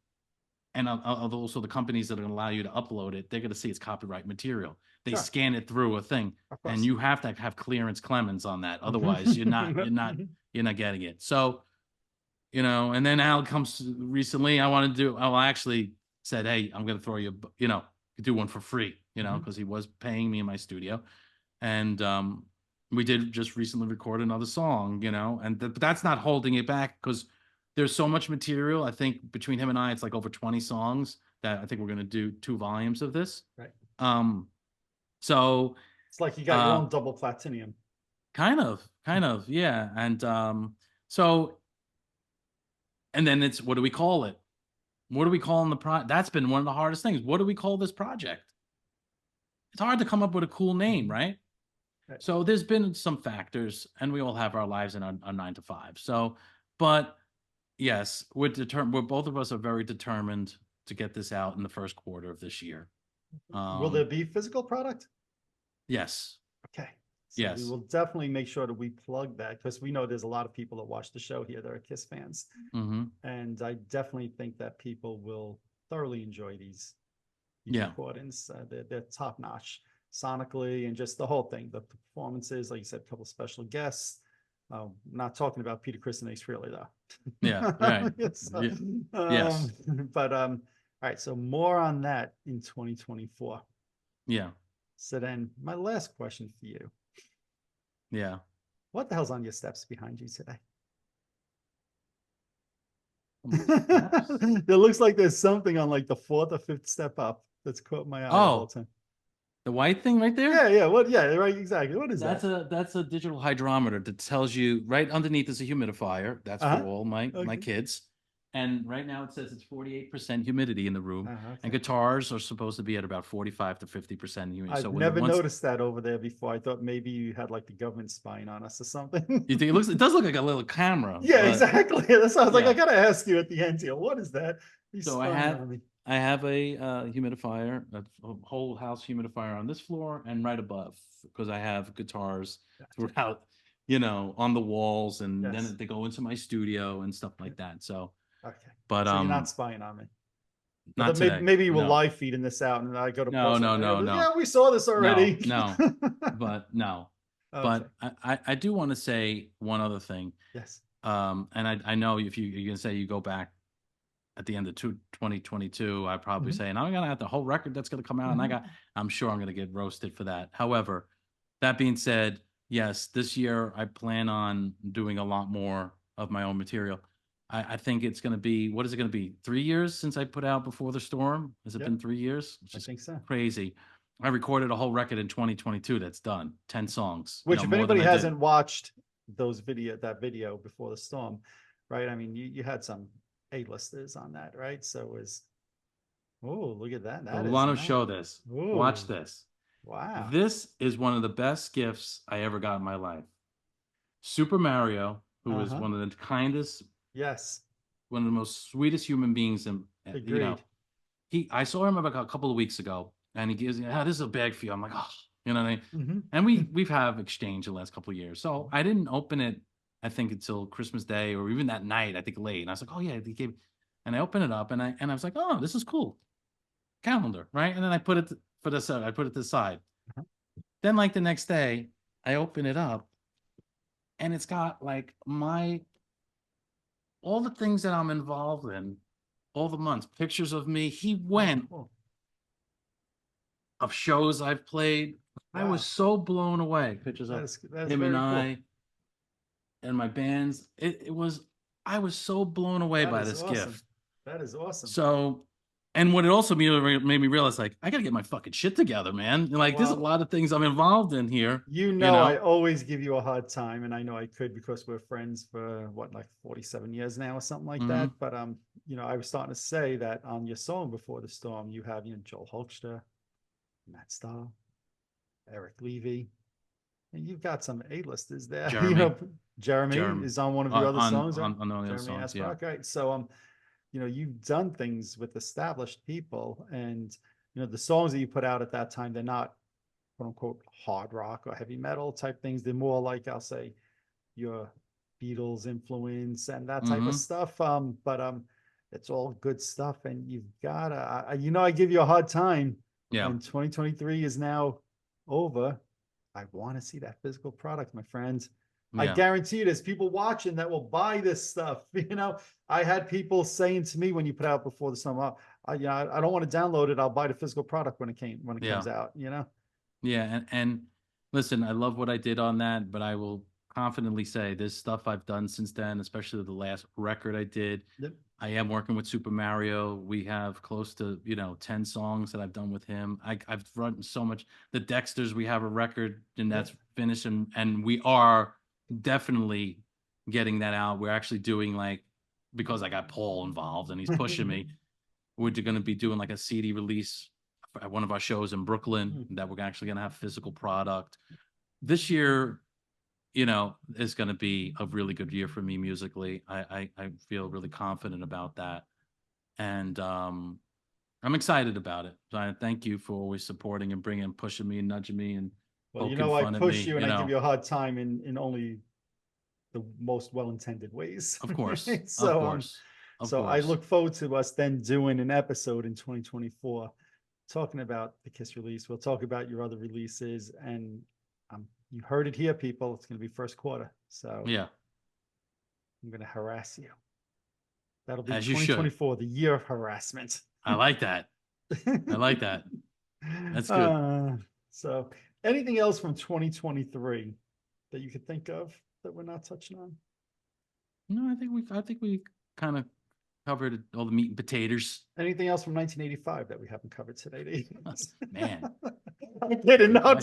Speaker 2: and also the companies that are going to allow you to upload it, they're going to see it's copyright material. They
Speaker 1: Sure.
Speaker 2: scan it through a thing,
Speaker 1: Of course.
Speaker 2: and you have to have clearance clemens on that. Otherwise, you're not getting it. So, and then Al comes recently. I actually said, hey, I'm going to throw you, do one for free, because he was paying me in my studio. And we did just recently record another song, but that's not holding it back because there's so much material. I think between him and I, it's like over 20 songs that I think we're going to do 2 volumes of this.
Speaker 1: Right.
Speaker 2: So
Speaker 1: it's like you got your own double platinum.
Speaker 2: Kind of, yeah. And so, and then it's, what do we call it? What do we call the project? That's been one of the hardest things. What do we call this project? It's hard to come up with a cool name, right?
Speaker 1: Right.
Speaker 2: So there's been some factors, and we all have our lives in our 9 to 5. So, but yes, we're both of us are very determined to get this out in the first quarter of this year.
Speaker 1: Will there be physical product?
Speaker 2: Yes.
Speaker 1: Okay. So
Speaker 2: yes.
Speaker 1: We will definitely make sure that we plug that because we know there's a lot of people that watch the show here that are Kiss fans.
Speaker 2: Mm-hmm.
Speaker 1: And I definitely think that people will thoroughly enjoy these recordings. They're top notch sonically and just the whole thing. The performances, like you said, a couple of special guests. Not talking about Peter, Chris, and Ace Frehley though.
Speaker 2: Yeah, right.
Speaker 1: Yes. But all right, so more on that in 2024.
Speaker 2: Yeah.
Speaker 1: So then my last question for you.
Speaker 2: Yeah.
Speaker 1: What the hell's on your steps behind you today? It looks like there's something on like the 4th or 5th step up that's caught my eye all the time.
Speaker 2: The white thing right there?
Speaker 1: Yeah, what? Yeah, right, exactly. What is that?
Speaker 2: That's a digital hydrometer that tells you right underneath is a humidifier. That's for all my kids. And right now it says it's 48% humidity in the room. And guitars are supposed to be at about 45 to 50% humidity.
Speaker 1: I've never noticed that over there before. I thought maybe you had like the government spying on us or something.
Speaker 2: You think it does look like a little camera.
Speaker 1: Yeah, exactly. That's why I was like, I gotta ask you at the end here. What is that?
Speaker 2: So I have a humidifier, a whole house humidifier on this floor and right above because I have guitars throughout, on the walls and then they go into my studio and stuff like that. So,
Speaker 1: but so you're not spying on me.
Speaker 2: Not today.
Speaker 1: Maybe you were live feeding this out and I go to
Speaker 2: no.
Speaker 1: Yeah, we saw this already.
Speaker 2: No. But no. But I do want to say one other thing.
Speaker 1: Yes.
Speaker 2: And I know if you're gonna say you go back at the end of 2022, I probably say, and I'm gonna have the whole record that's gonna come out, and I'm sure I'm gonna get roasted for that. However, that being said, yes, this year I plan on doing a lot more of my own material. I think it's gonna be, what is it gonna be? 3 years since I put out Before the Storm? Has it been 3 years?
Speaker 1: I think so.
Speaker 2: Crazy. I recorded a whole record in 2022 that's done, 10 songs.
Speaker 1: Which, if anybody hasn't watched that video Before the Storm, right? I mean, you had some A-listers on that, right? So it was, look at that.
Speaker 2: I want to show this. Watch this.
Speaker 1: Wow.
Speaker 2: This is one of the best gifts I ever got in my life. Super Mario, who is one of the kindest
Speaker 1: Yes.
Speaker 2: One of the most sweetest human beings. And,
Speaker 1: Agreed.
Speaker 2: I saw him about a couple of weeks ago, and he gives me, this is a bag for you. I'm like, oh, you know what I mean?
Speaker 1: Mm-hmm.
Speaker 2: And we've have exchanged the last couple of years. So I didn't open it, I think, until Christmas Day or even that night, I think late. And I was like, oh yeah, he gave, and I opened it up, and I was like, oh, this is cool. Calendar, right? And then I put it for the side. I put it to the side.
Speaker 1: Uh-huh.
Speaker 2: Then like the next day, I open it up, and it's got like all the things that I'm involved in, all the months, pictures of me. He went
Speaker 1: Oh, cool.
Speaker 2: of shows I've played. I
Speaker 1: Wow.
Speaker 2: was so blown away. Pictures of
Speaker 1: That is
Speaker 2: him and
Speaker 1: very cool.
Speaker 2: I and my bands. I was so blown away
Speaker 1: That
Speaker 2: by
Speaker 1: is
Speaker 2: this
Speaker 1: awesome.
Speaker 2: gift.
Speaker 1: That is awesome.
Speaker 2: So, and what it also made me realize, like, I got to get my fucking shit together, man. Like, there's a
Speaker 1: Well,
Speaker 2: lot of things I'm involved in here,
Speaker 1: you
Speaker 2: you
Speaker 1: know, I
Speaker 2: know?
Speaker 1: always give you a hard time, and I know I could because we're friends for what, like 47 years now or something like that.
Speaker 2: Hmm.
Speaker 1: But I was starting to say that on your song Before the Storm, you have, Joel Hulkster, Matt Starr, Eric Levy, and you've got some A-listers there.
Speaker 2: Jeremy,
Speaker 1: Jeremy
Speaker 2: Jeremy,
Speaker 1: is on one of your other songs, right?
Speaker 2: on all the other
Speaker 1: Jeremy
Speaker 2: songs. Yeah.
Speaker 1: Asbrock, right? So you've done things with established people, and the songs that you put out at that time, they're not quote unquote hard rock or heavy metal type things. They're more like, I'll say, your Beatles influence and that type of
Speaker 2: Hmm.
Speaker 1: stuff. But it's all good stuff, and you've got I give you a hard time,
Speaker 2: Yeah.
Speaker 1: and 2023 is now over. I want to see that physical product, my friends. I
Speaker 2: Yeah.
Speaker 1: guarantee you there's people watching that will buy this stuff. I had people saying to me when you put out Before the Summer, I don't want to download it. I'll buy the physical product when it
Speaker 2: Yeah.
Speaker 1: comes out.
Speaker 2: Yeah. And listen, I love what I did on that, but I will confidently say there's stuff I've done since then, especially the last record I did.
Speaker 1: Yep.
Speaker 2: I am working with Super Mario. We have close to, 10 songs that I've done with him. I've run so much. The Dexters, we have a record and that's finished, and we are definitely getting that out. We're actually doing, like, because I got Paul involved and he's pushing me, we're going to be doing like a CD release at one of our shows in Brooklyn that we're actually going to have physical product. This year, is going to be a really good year for me musically. I feel really confident about that. And I'm excited about it. So I thank you for always supporting and pushing me and nudging me and
Speaker 1: Well,
Speaker 2: poking
Speaker 1: I
Speaker 2: fun at me.
Speaker 1: push you and I give you a hard time in only the most well-intended ways.
Speaker 2: Of course,
Speaker 1: Right?
Speaker 2: of
Speaker 1: So
Speaker 2: course, of
Speaker 1: I
Speaker 2: course.
Speaker 1: look forward to us then doing an episode in 2024 talking about the Kiss release. We'll talk about your other releases, and you heard it here, people. It's going to be first quarter, so
Speaker 2: Yeah,
Speaker 1: I'm going to harass you. That'll be
Speaker 2: as you should.
Speaker 1: 2024, the year of harassment.
Speaker 2: I like that. I like that. That's good.
Speaker 1: So, anything else from 2023 that you could think of that we're not touching on?
Speaker 2: No, I think we kind of covered all the meat and potatoes.
Speaker 1: Anything else from 1985 that we haven't covered today?
Speaker 2: Man,
Speaker 1: I didn't know.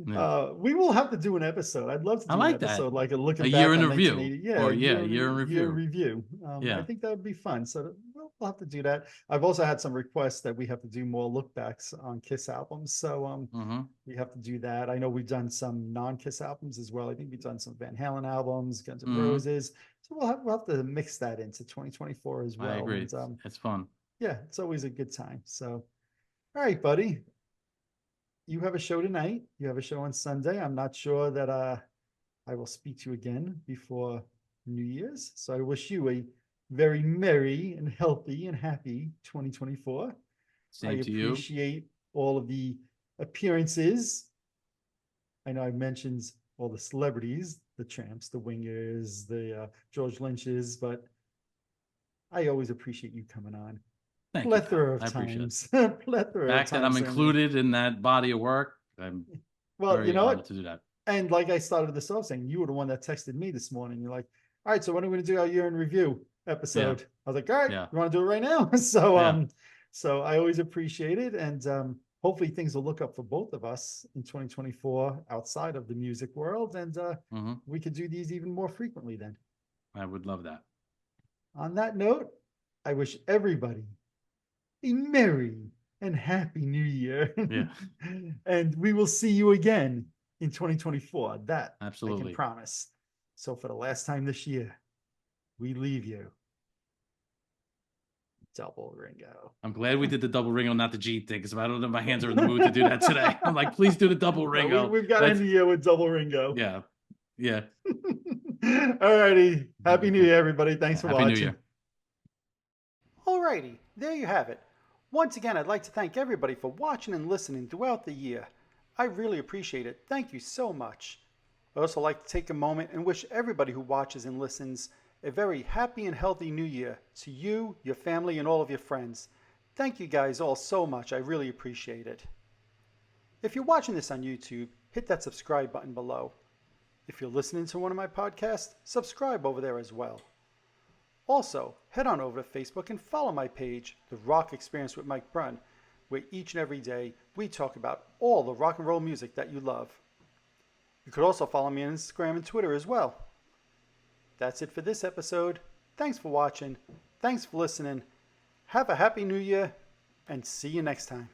Speaker 2: yeah.
Speaker 1: We will have to do an episode. I'd love to
Speaker 2: I
Speaker 1: do an
Speaker 2: like that.
Speaker 1: episode, like a looking
Speaker 2: A
Speaker 1: back
Speaker 2: year in
Speaker 1: on
Speaker 2: review,
Speaker 1: 1980. Yeah,
Speaker 2: or yeah, a year in
Speaker 1: year
Speaker 2: review.
Speaker 1: review. I
Speaker 2: Yeah.
Speaker 1: think that would be fun. So we'll have to do that. I've also had some requests that we have to do more look backs on Kiss albums. So we have to do that. I know we've done some non-Kiss albums as well. I think we've done some Van Halen albums, Guns N' Roses. So we'll have to mix that into 2024 as well.
Speaker 2: I agree.
Speaker 1: And,
Speaker 2: it's fun.
Speaker 1: yeah, it's always a good time. So, all right, buddy. You have a show tonight. You have a show on Sunday. I'm not sure that I will speak to you again before New Year's. So I wish you a very merry and healthy and happy 2024.
Speaker 2: Same to you.
Speaker 1: I appreciate all of the appearances. I know I mentioned all the celebrities, the Tramps, the Wingers, the George Lynches, but I always appreciate you coming on.
Speaker 2: Thank
Speaker 1: Plethora
Speaker 2: you,
Speaker 1: of
Speaker 2: I appreciate
Speaker 1: times.
Speaker 2: it.
Speaker 1: Plethora
Speaker 2: The fact
Speaker 1: of
Speaker 2: that I'm
Speaker 1: times.
Speaker 2: included in that body of work, I'm
Speaker 1: Well,
Speaker 2: very
Speaker 1: you know
Speaker 2: honored
Speaker 1: what?
Speaker 2: to do that.
Speaker 1: And like I started this off saying, you were the one that texted me this morning. You're like, all right, so when are we going to do our year in review episode?
Speaker 2: Yeah.
Speaker 1: I was like, all right,
Speaker 2: Yeah.
Speaker 1: you want to do it right now? So,
Speaker 2: Yeah.
Speaker 1: so I always appreciate it. And hopefully things will look up for both of us in 2024 outside of the music world. And we could do these even more frequently then.
Speaker 2: I would love that.
Speaker 1: On that note, I wish everybody a merry and happy new year.
Speaker 2: Yeah.
Speaker 1: And we will see you again in 2024. That I
Speaker 2: Absolutely.
Speaker 1: can promise. So for the last time this year, we leave you. Double Ringo.
Speaker 2: I'm glad we did the double Ringo, not the G thing, because I don't know if my hands are in the mood to do that today. I'm like, please do the double Ringo.
Speaker 1: We've got to end the year with Double Ringo.
Speaker 2: Yeah. Yeah.
Speaker 1: All righty. Happy New Year, everybody. Thanks for
Speaker 2: Happy
Speaker 1: watching.
Speaker 2: New Year.
Speaker 1: All righty. There you have it. Once again, I'd like to thank everybody for watching and listening throughout the year. I really appreciate it. Thank you so much. I'd also like to take a moment and wish everybody who watches and listens a very happy and healthy new year to you, your family, and all of your friends. Thank you guys all so much. I really appreciate it. If you're watching this on YouTube, hit that subscribe button below. If you're listening to one of my podcasts, subscribe over there as well. Also, head on over to Facebook and follow my page, The Rock Experience with Mike Brunn, where each and every day we talk about all the rock and roll music that you love. You could also follow me on Instagram and Twitter as well. That's it for this episode. Thanks for watching. Thanks for listening. Have a happy new year and see you next time.